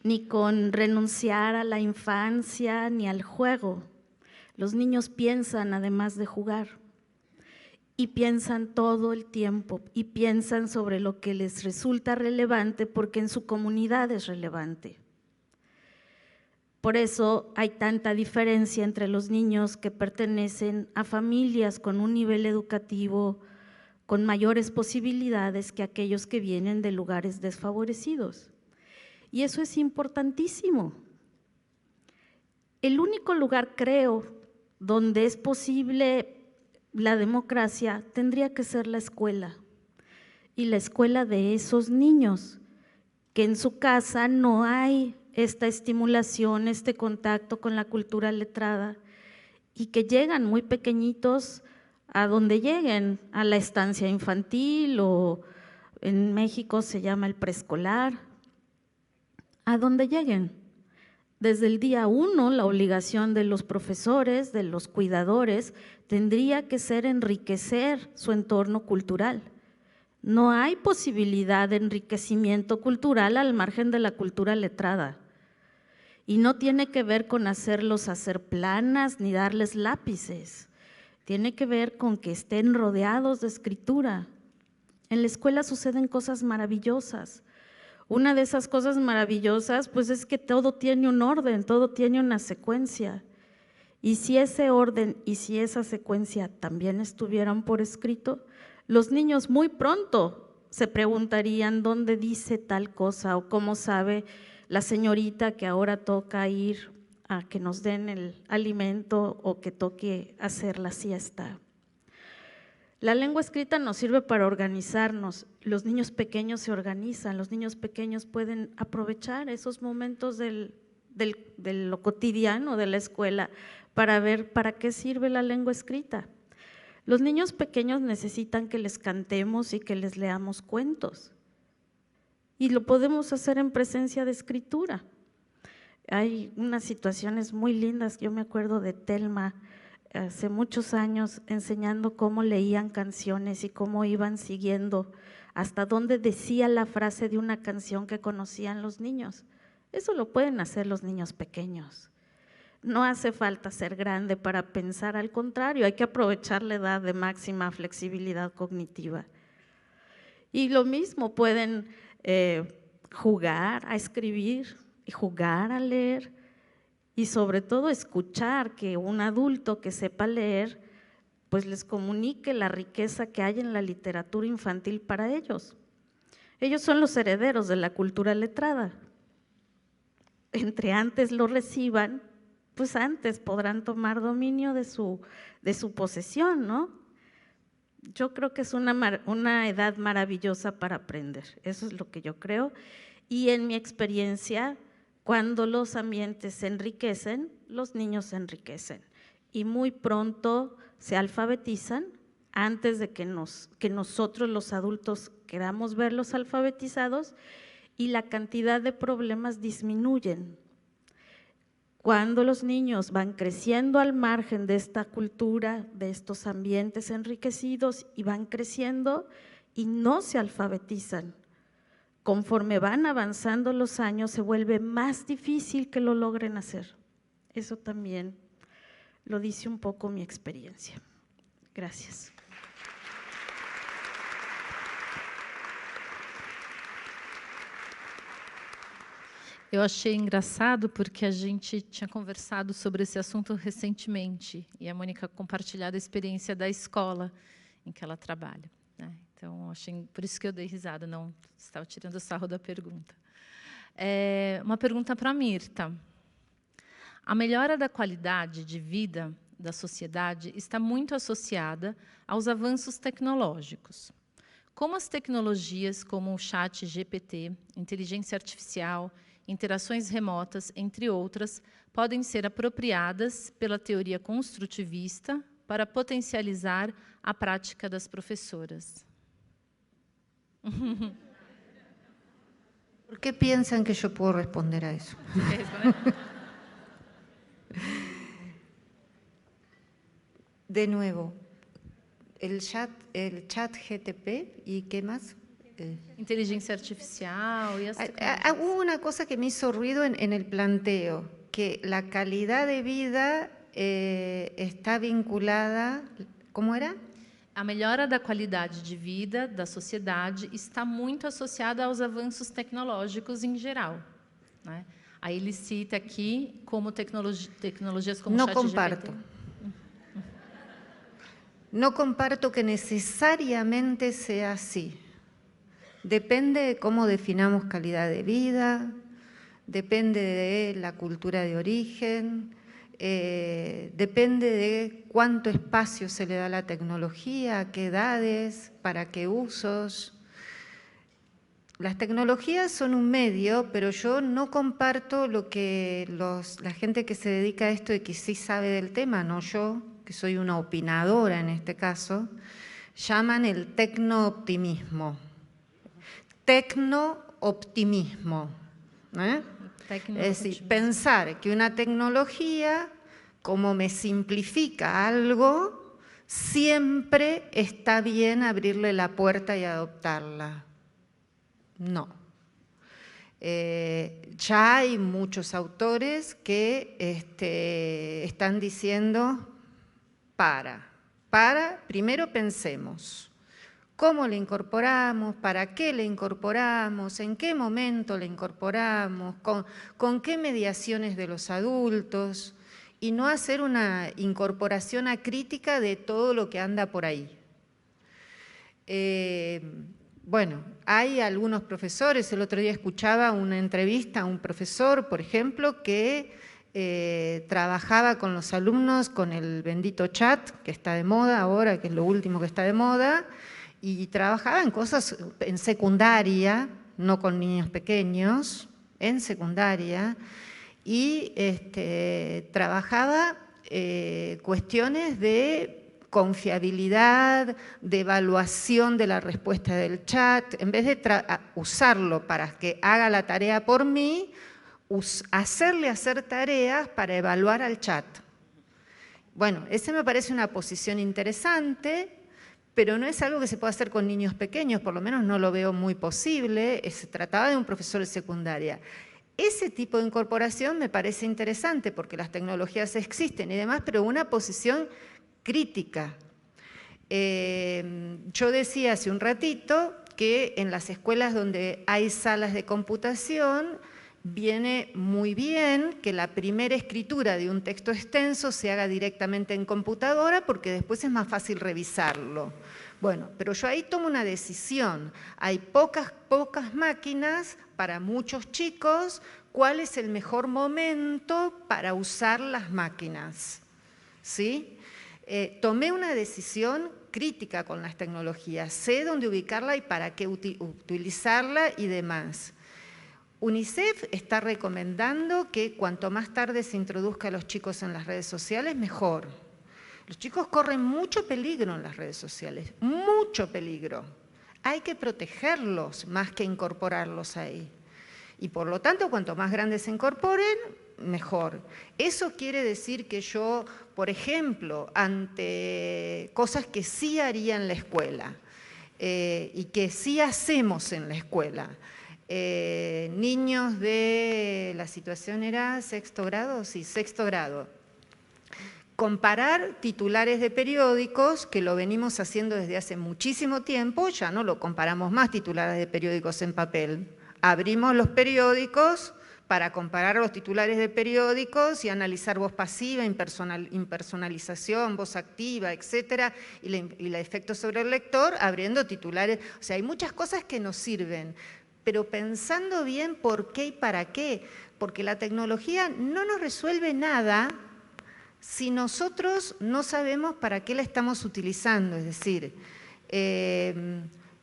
ni con renunciar a la infancia, ni al juego. Los niños piensan además de jugar. Y piensan todo el tiempo, y piensan sobre lo que les resulta relevante porque en su comunidad es relevante. Por eso hay tanta diferencia entre los niños que pertenecen a familias con un nivel educativo con mayores posibilidades que aquellos que vienen de lugares desfavorecidos. Y eso es importantísimo. El único lugar, creo, donde es posible la democracia tendría que ser la escuela, y la escuela de esos niños, que en su casa no hay esta estimulación, este contacto con la cultura letrada, y que llegan muy pequeñitos a donde lleguen, a la estancia infantil o en México se llama el preescolar, a donde lleguen. Desde el día 1, la obligación de los profesores, de los cuidadores, tendría que ser enriquecer su entorno cultural. No hay posibilidad de enriquecimiento cultural al margen de la cultura letrada. Y no tiene que ver con hacerlos hacer planas ni darles lápices. Tiene que ver con que estén rodeados de escritura. En la escuela suceden cosas maravillosas. Una de esas cosas maravillosas, pues es que todo tiene un orden, todo tiene una secuencia. Y si ese orden y si esa secuencia también estuvieran por escrito, los niños muy pronto se preguntarían dónde dice tal cosa o cómo sabe la señorita que ahora toca ir a que nos den el alimento o que toque hacer la siesta. La lengua escrita nos sirve para organizarnos. Los niños pequeños se organizan, los niños pequeños pueden aprovechar esos momentos de lo cotidiano de la escuela para ver para qué sirve la lengua escrita. Los niños pequeños necesitan que les cantemos y que les leamos cuentos. Y lo podemos hacer en presencia de escritura. Hay unas situaciones muy lindas, yo me acuerdo de Telma, hace muchos años enseñando cómo leían canciones y cómo iban siguiendo hasta dónde decía la frase de una canción que conocían los niños. Eso lo pueden hacer los niños pequeños. No hace falta ser grande para pensar, al contrario, hay que aprovechar la edad de máxima flexibilidad cognitiva. Y lo mismo pueden jugar a escribir y jugar a leer y sobre todo escuchar que un adulto que sepa leer pues les comunique la riqueza que hay en la literatura infantil para ellos. Ellos son los herederos de la cultura letrada. Entre antes lo reciban, pues antes podrán tomar dominio de su posesión, ¿no? Yo creo que es una edad maravillosa para aprender, eso es lo que yo creo. Y en mi experiencia, cuando los ambientes se enriquecen, los niños se enriquecen. Y muy pronto se alfabetizan antes de que nosotros los adultos queramos verlos alfabetizados y la cantidad de problemas disminuyen. Cuando los niños van creciendo al margen de esta cultura, de estos ambientes enriquecidos y van creciendo y no se alfabetizan, conforme van avanzando los años se vuelve más difícil que lo logren hacer. Eso también lo dice un poco mi experiencia. Gracias. Eu achei engraçado porque a gente tinha conversado sobre esse assunto recentemente e a Mônica compartilhado a experiência da escola em que ela trabalha, né? Então, achei, por isso que eu dei risada, não estava tirando o sarro da pergunta. Uma pergunta para a Mirta. A melhora da qualidade de vida da sociedade está muito associada aos avanços tecnológicos. Como as tecnologias como o chat GPT, inteligência artificial, interações remotas, entre outras, podem ser apropriadas pela teoria construtivista para potencializar a prática das professoras? ¿Por qué piensan que yo puedo responder a eso? De nuevo, el chat GTP y ¿qué más? Inteligência artificial y hubo una cosa que me hizo ruido en el planteo, que la calidad de vida está vinculada, ¿cómo era? A melhora da qualidade de vida da sociedade está muito associada aos avanços tecnológicos em geral, né? Aí ele cita aqui como tecnologias como o chat comparto. GPT. No comparto que necesariamente sea así. Depende de cómo definamos calidad de vida, depende de la cultura de origen, depende de cuánto espacio se le da a la tecnología, a qué edades, para qué usos. Las tecnologías son un medio, pero yo no comparto lo que la gente que se dedica a esto y que sí sabe del tema, no yo, que soy una opinadora en este caso, llaman el tecno-optimismo. Tecno-optimismo. Es decir, pensar que una tecnología, como me simplifica algo, siempre está bien abrirle la puerta y adoptarla. No. Ya hay muchos autores que están diciendo, primero pensemos. ¿Cómo le incorporamos? ¿Para qué le incorporamos? ¿En qué momento le incorporamos? ¿Con qué mediaciones de los adultos? Y no hacer una incorporación acrítica de todo lo que anda por ahí. Bueno, hay algunos profesores, el otro día escuchaba una entrevista a un profesor, por ejemplo, que trabajaba con los alumnos con el bendito chat, que está de moda ahora, que es lo último que está de moda, y trabajaba en cosas en secundaria, no con niños pequeños, en secundaria, y trabajaba cuestiones de confiabilidad, de evaluación de la respuesta del chat, en vez de usarlo para que haga la tarea por mí, hacerle hacer tareas para evaluar al chat. Bueno, ese me parece una posición interesante, pero no es algo que se pueda hacer con niños pequeños, por lo menos no lo veo muy posible, se trataba de un profesor de secundaria. Ese tipo de incorporación me parece interesante porque las tecnologías existen y demás, pero una posición crítica. Yo decía hace un ratito que en las escuelas donde hay salas de computación viene muy bien que la primera escritura de un texto extenso se haga directamente en computadora porque después es más fácil revisarlo. Bueno, pero yo ahí tomo una decisión. Hay pocas máquinas para muchos chicos. ¿Cuál es el mejor momento para usar las máquinas? ¿Sí? Tomé una decisión crítica con las tecnologías. Sé dónde ubicarla y para qué utilizarla y demás. UNICEF está recomendando que cuanto más tarde se introduzca a los chicos en las redes sociales, mejor. Los chicos corren mucho peligro en las redes sociales, mucho peligro. Hay que protegerlos más que incorporarlos ahí. Y por lo tanto, cuanto más grandes se incorporen, mejor. Eso quiere decir que yo, por ejemplo, ante cosas que sí haría en la escuela y que sí hacemos en la escuela, niños de, la situación era sexto grado, sí, sexto grado. Comparar titulares de periódicos, que lo venimos haciendo desde hace muchísimo tiempo, ya no lo comparamos más titulares de periódicos en papel. Abrimos los periódicos para comparar los titulares de periódicos y analizar voz pasiva, impersonalización, voz activa, etcétera, y el efecto sobre el lector, abriendo titulares. O sea, hay muchas cosas que nos sirven, pero pensando bien por qué y para qué, porque la tecnología no nos resuelve nada si nosotros no sabemos para qué la estamos utilizando, es decir,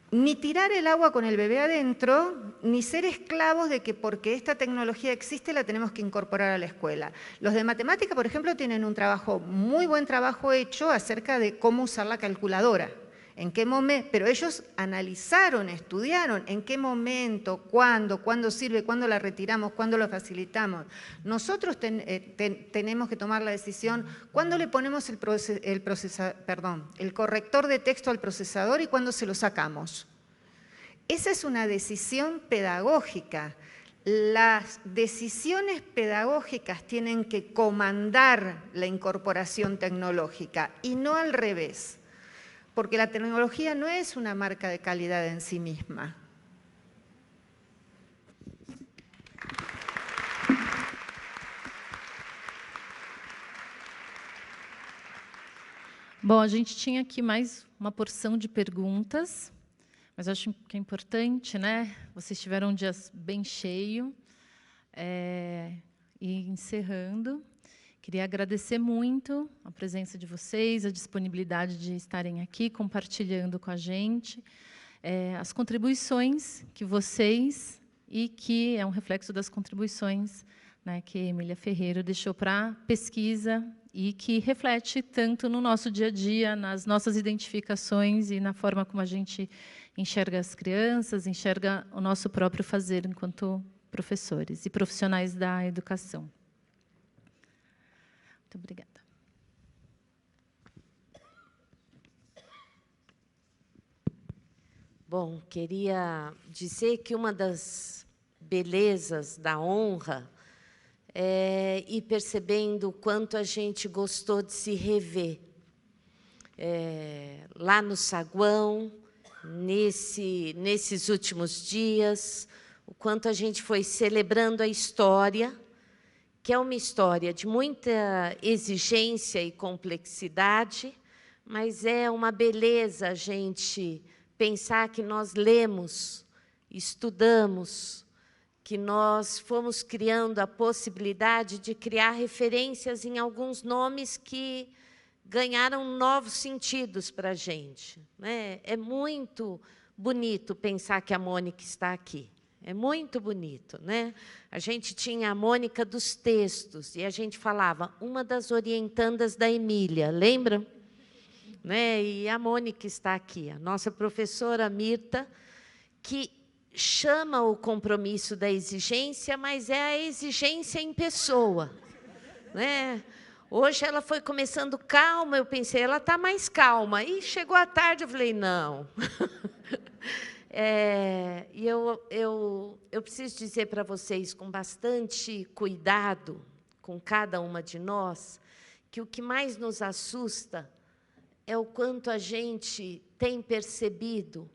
ni tirar el agua con el bebé adentro, ni ser esclavos de que porque esta tecnología existe la tenemos que incorporar a la escuela. Los de matemática, por ejemplo, tienen un trabajo, muy buen trabajo hecho acerca de cómo usar la calculadora. ¿En qué momento? Pero ellos analizaron, estudiaron en qué momento, cuándo sirve, cuándo la retiramos, cuándo la facilitamos. Nosotros tenemos que tomar la decisión cuándo le ponemos el corrector de texto al procesador y cuándo se lo sacamos. Esa es una decisión pedagógica. Las decisiones pedagógicas tienen que comandar la incorporación tecnológica y no al revés. Porque la tecnología no es una marca de calidad en sí misma. Bom, a gente tinha aqui mais uma porção de perguntas, mas acho que é importante, né? Vocês tiveram um dia bem cheio. E encerrando, queria agradecer muito a presença de vocês, a disponibilidade de estarem aqui compartilhando com a gente as contribuições que vocês, e que é um reflexo das contribuições, né, que Emília Ferreiro deixou para a pesquisa e que reflete tanto no nosso dia a dia, nas nossas identificações e na forma como a gente enxerga as crianças, enxerga o nosso próprio fazer enquanto professores e profissionais da educação. Muito obrigada. Bom, queria dizer que uma das belezas da honra é ir percebendo o quanto a gente gostou de se rever. Lá no saguão, nesses últimos dias, o quanto a gente foi celebrando a história, que é uma história de muita exigência e complexidade, mas é uma beleza a gente pensar que nós lemos, estudamos, que nós fomos criando a possibilidade de criar referências em alguns nomes que ganharam novos sentidos para a gente, né? É muito bonito pensar que a Mônica está aqui. É muito bonito, né? A gente tinha a Mônica dos textos, e a gente falava, uma das orientandas da Emília, lembram? Né? E a Mônica está aqui, a nossa professora Mirta, que chama o compromisso da exigência, mas é a exigência em pessoa, né? Hoje ela foi começando calma, eu pensei, ela está mais calma. E chegou à tarde, eu falei, não. E eu preciso dizer para vocês, com bastante cuidado, com cada uma de nós, que o que mais nos assusta é o quanto a gente tem percebido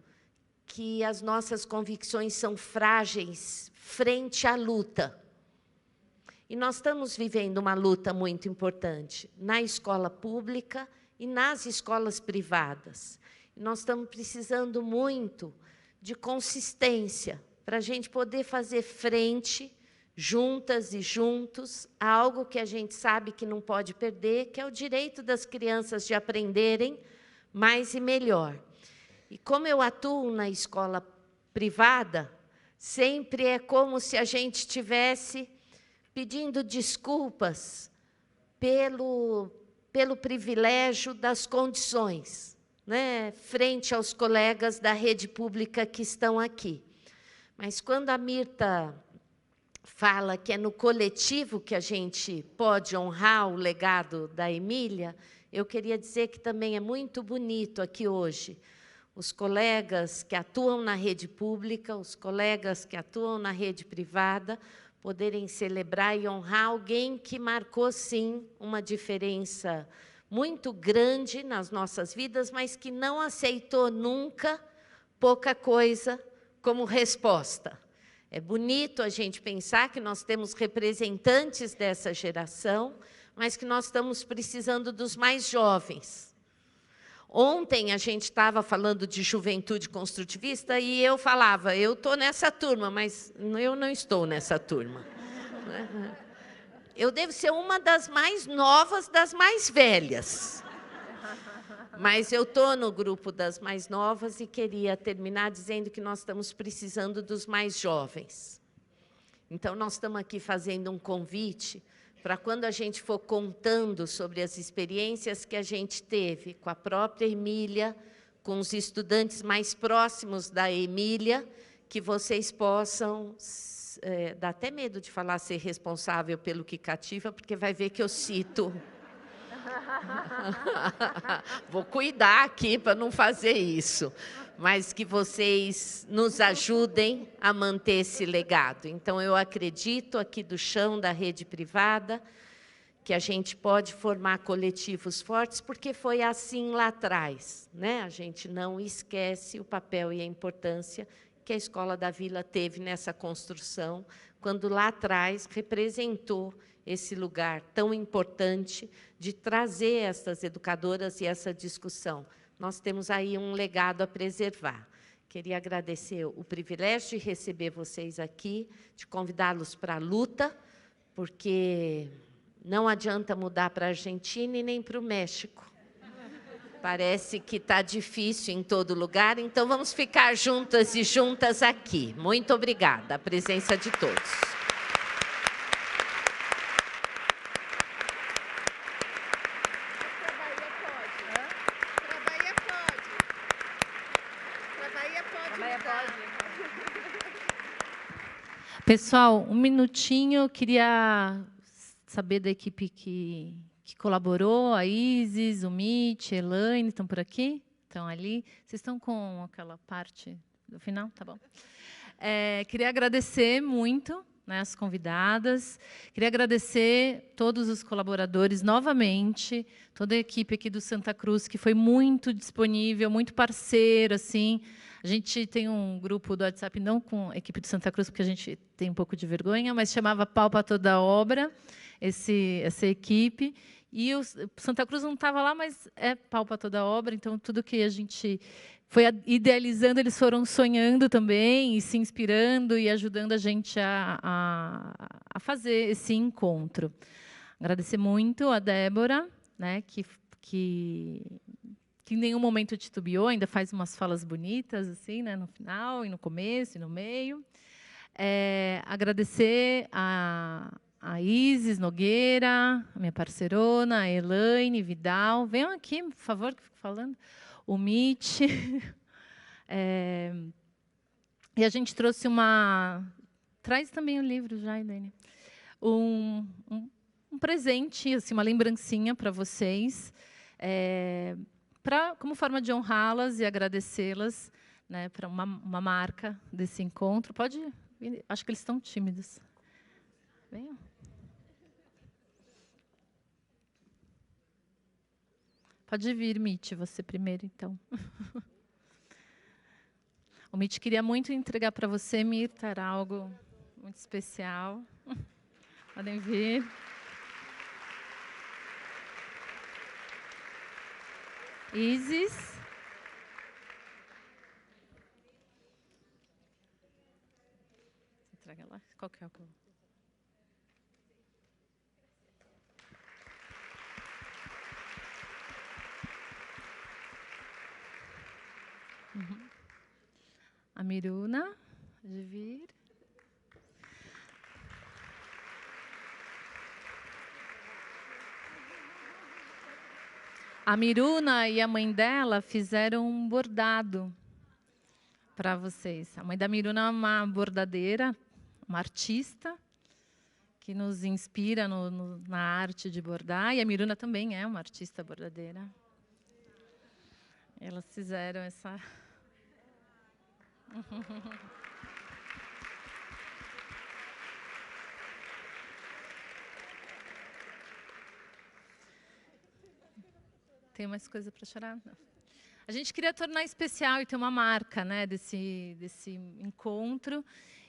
que as nossas convicções são frágeis frente à luta. E nós estamos vivendo uma luta muito importante na escola pública e nas escolas privadas. E nós estamos precisando muito de consistência para a gente poder fazer frente, juntas e juntos, a algo que a gente sabe que não pode perder, que é o direito das crianças de aprenderem mais e melhor. E como eu atuo na escola privada, sempre é como se a gente estivesse pedindo desculpas pelo privilégio das condições, né, frente aos colegas da rede pública que estão aqui. Mas quando a Mirta fala que é no coletivo que a gente pode honrar o legado da Emília, eu queria dizer que também é muito bonito aqui hoje os colegas que atuam na rede pública, os colegas que atuam na rede privada, poderem celebrar e honrar alguém que marcou, sim, uma diferença muito grande nas nossas vidas, mas que não aceitou nunca pouca coisa como resposta. É bonito a gente pensar que nós temos representantes dessa geração, mas que nós estamos precisando dos mais jovens. Ontem a gente estava falando de juventude construtivista e eu falava, eu estou nessa turma, mas eu não estou nessa turma. Eu devo ser uma das mais novas, das mais velhas. Mas eu estou no grupo das mais novas e queria terminar dizendo que nós estamos precisando dos mais jovens. Então, nós estamos aqui fazendo um convite para quando a gente for contando sobre as experiências que a gente teve com a própria Emília, com os estudantes mais próximos da Emília, que vocês possam, dá até medo de falar ser responsável pelo que cativa, porque vai ver que eu cito. Vou cuidar aqui para não fazer isso, mas que vocês nos ajudem a manter esse legado. Então, eu acredito aqui do chão da rede privada que a gente pode formar coletivos fortes, porque foi assim lá atrás, né? A gente não esquece o papel e a importância que a Escola da Vila teve nessa construção, quando lá atrás representou esse lugar tão importante de trazer essas educadoras e essa discussão. Nós temos aí um legado a preservar. Queria agradecer o privilégio de receber vocês aqui, de convidá-los para a luta, porque não adianta mudar para a Argentina e nem para o México. Parece que está difícil em todo lugar, então vamos ficar juntas e juntas aqui. Muito obrigada, a presença de todos. Pessoal, um minutinho, eu queria saber da equipe que colaborou, a Isis, o Mitch, a Elaine, estão por aqui? Estão ali? Vocês estão com aquela parte do final? Tá bom. Queria agradecer muito, né, as convidadas, queria agradecer todos os colaboradores novamente, toda a equipe aqui do Santa Cruz, que foi muito disponível, muito parceiro, assim. A gente tem um grupo do WhatsApp, não com a equipe do Santa Cruz, porque a gente tem um pouco de vergonha, mas chamava Pau para Toda Obra, essa equipe. E o Santa Cruz não estava lá, mas é Pau para Toda Obra, então tudo que a gente foi idealizando, eles foram sonhando também, e se inspirando e ajudando a gente a fazer esse encontro. Agradecer muito a Débora, né, que em nenhum momento titubeou, ainda faz umas falas bonitas, assim, né, no final, e no começo, e no meio. Agradecer a Isis Nogueira, a minha parceirona, a Elaine Vidal. Venham aqui, por favor, que eu fico falando. O Mitch. E a gente trouxe uma... Traz também o livro já, Elaine. Um presente, assim, uma lembrancinha para vocês, como forma de honrá-las e agradecê-las, né, para uma marca desse encontro. Pode vir, acho que eles estão tímidos. Venham. Pode vir, Mitch, você primeiro, então. O Mitch queria muito entregar para você, Mirta, era algo muito especial. Podem vir. Isis. Entrega lá. Qual que é o que eu... A Miruna, pode vir. A Miruna e a mãe dela fizeram um bordado para vocês. A mãe da Miruna é uma bordadeira, uma artista, que nos inspira na arte de bordar. E a Miruna também é uma artista bordadeira. Elas fizeram essa... Tem mais coisa para chorar? Não. A gente queria tornar especial e ter uma marca, né, desse encontro.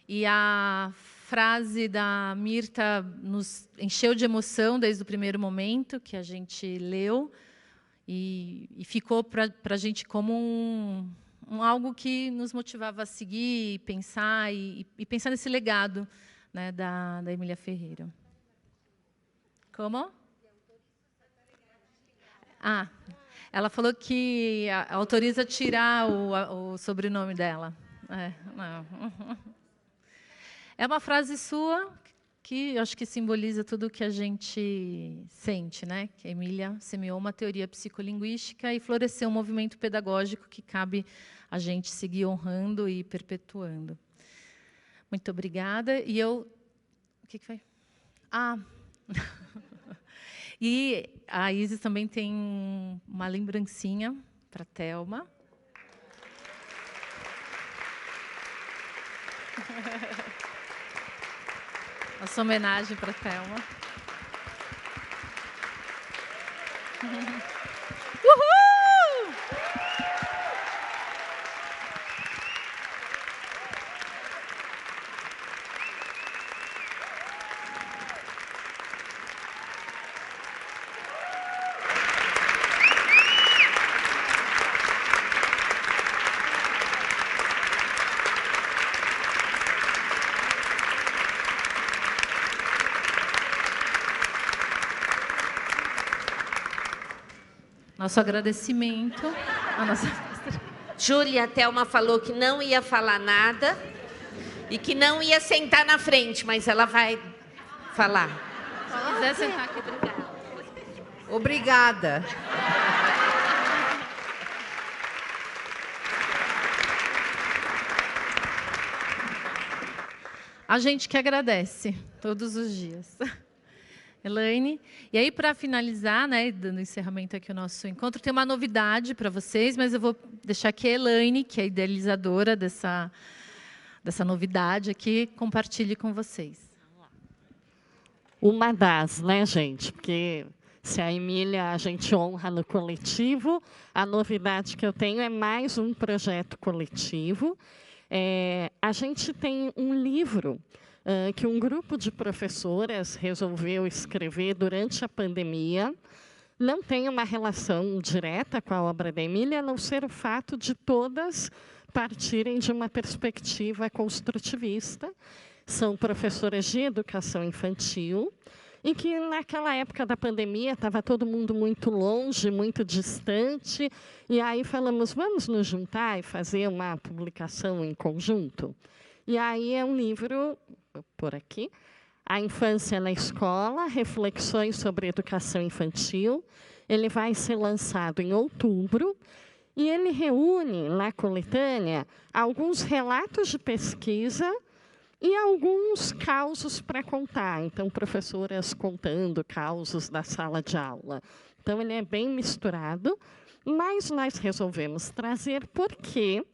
E a frase da Mirta nos encheu de emoção desde o primeiro momento que a gente leu. E ficou para a gente como algo que nos motivava a seguir, pensar e pensar nesse legado, né, da Emília Ferreira. Como? Ah, ela falou que autoriza tirar o sobrenome dela. Não. É uma frase sua que eu acho que simboliza tudo o que a gente sente, né? Que a Emília semeou uma teoria psicolinguística e floresceu um movimento pedagógico que cabe a gente seguir honrando e perpetuando. Muito obrigada. E eu... O que foi? Ah... E a Isis também tem uma lembrancinha para a Thelma. Nossa homenagem para a Thelma. Uhul! Nosso agradecimento. A nossa... Júlia, a Thelma falou que não ia falar nada e que não ia sentar na frente, mas ela vai falar. Se quiser sentar aqui, obrigada. A gente que agradece todos os dias. Elaine. E aí, para finalizar, né, dando encerramento aqui ao nosso encontro, tem uma novidade para vocês, mas eu vou deixar aqui a Elaine, que é a idealizadora dessa novidade aqui, compartilhe com vocês. Uma das, né, gente? Porque se a Emília a gente honra no coletivo, a novidade que eu tenho é mais um projeto coletivo. A gente tem um livro que um grupo de professoras resolveu escrever durante a pandemia. Não tem uma relação direta com a obra da Emília, a não ser o fato de todas partirem de uma perspectiva construtivista. São professoras de educação infantil, e que, naquela época da pandemia, estava todo mundo muito longe, muito distante, e aí falamos, vamos nos juntar e fazer uma publicação em conjunto? E aí é um livro... por aqui, A Infância na Escola, Reflexões sobre Educação Infantil. Ele vai ser lançado em outubro e ele reúne, na coletânea, alguns relatos de pesquisa e alguns causos para contar. Então, professoras contando causos da sala de aula. Então, ele é bem misturado, mas nós resolvemos trazer porque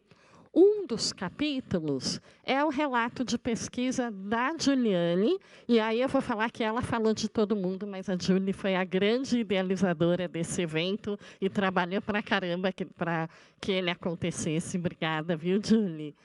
Um dos capítulos é o relato de pesquisa da Juliane, e aí eu vou falar que ela falou de todo mundo, mas a Julie foi a grande idealizadora desse evento e trabalhou para caramba para que ele acontecesse. Obrigada, viu, Julie?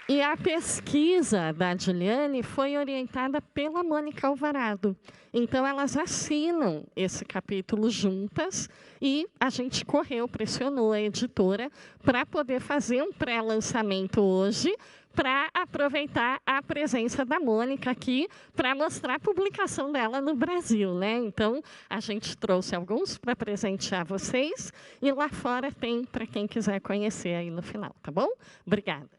E a pesquisa da Juliane foi orientada pela Mônica Alvarado. Então, elas assinam esse capítulo juntas e a gente correu, pressionou a editora para poder fazer um pré-lançamento hoje, para aproveitar a presença da Mônica aqui, para mostrar a publicação dela no Brasil, né? Então, a gente trouxe alguns para presentear vocês e lá fora tem para quem quiser conhecer aí no final, tá bom? Obrigada.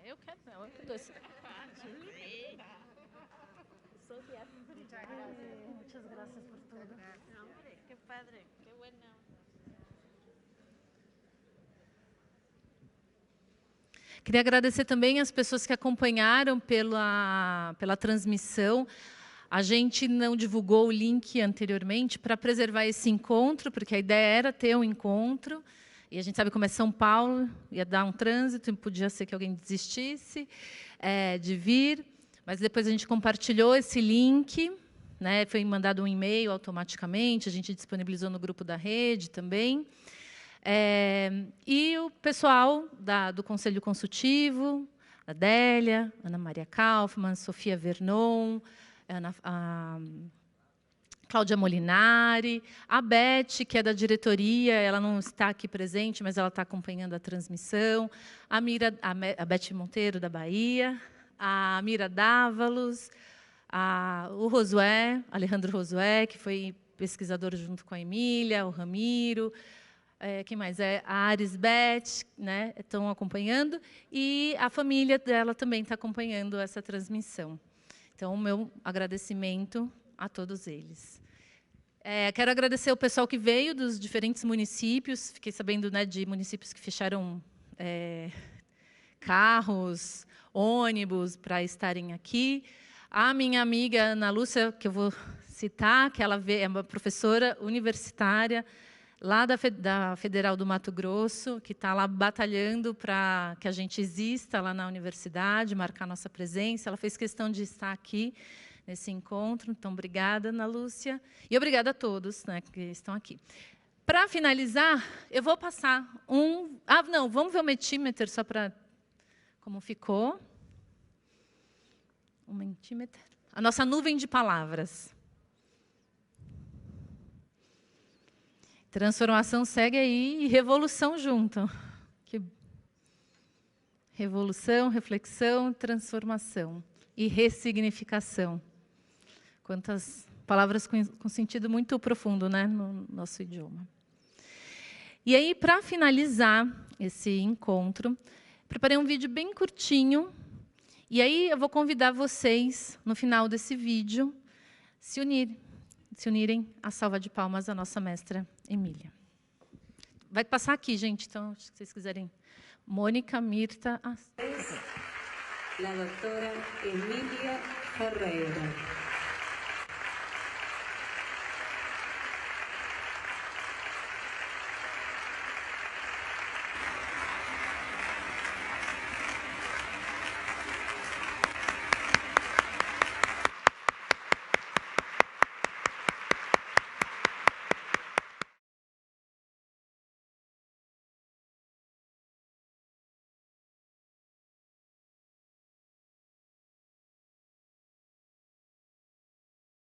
Eu quero, não, eu quero dois. Muchas gracias por todo. Qué padre, qué bueno. Queria agradecer também as pessoas que acompanharam pela transmissão. A gente não divulgou o link anteriormente para preservar esse encontro, porque a ideia era ter um encontro. E a gente sabe como é São Paulo, ia dar um trânsito, e podia ser que alguém desistisse de vir. Mas depois a gente compartilhou esse link, né, foi mandado um e-mail automaticamente, a gente disponibilizou no grupo da rede também. E o pessoal do Conselho Consultivo, a Adélia, Ana Maria Kaufmann, Sofia Vernon, a Cláudia Molinari, a Beth, que é da diretoria, ela não está aqui presente, mas ela está acompanhando a transmissão, a Beth Monteiro, da Bahia, a Mira Dávalos, o Josué, Alejandro Josué, que foi pesquisador junto com a Emília, o Ramiro, quem mais? A Aris Beth, né, estão acompanhando, e a família dela também está acompanhando essa transmissão. Então, o meu agradecimento a todos eles. Quero agradecer o pessoal que veio dos diferentes municípios. Fiquei sabendo, né, de municípios que fecharam carros, ônibus para estarem aqui. A minha amiga Ana Lúcia, que eu vou citar, que ela é uma professora universitária lá da Federal do Mato Grosso, que está lá batalhando para que a gente exista lá na universidade, marcar nossa presença. Ela fez questão de estar aqui nesse encontro. Então, obrigada, Ana Lúcia. E obrigada a todos, né, que estão aqui. Para finalizar, eu vou passar um... não, vamos ver o Mentimeter, só para... Como ficou? O Mentimeter. A nossa nuvem de palavras. Transformação segue aí e revolução junto. Revolução, reflexão, transformação e ressignificação. Quantas palavras com sentido muito profundo, né, no nosso idioma. E aí, para finalizar esse encontro, preparei um vídeo bem curtinho. E aí eu vou convidar vocês, no final desse vídeo, se unirem à salva de palmas da nossa mestra Emília. Vai passar aqui, gente, então, se vocês quiserem. Mônica, Mirta... La doctora Emília Ferreira.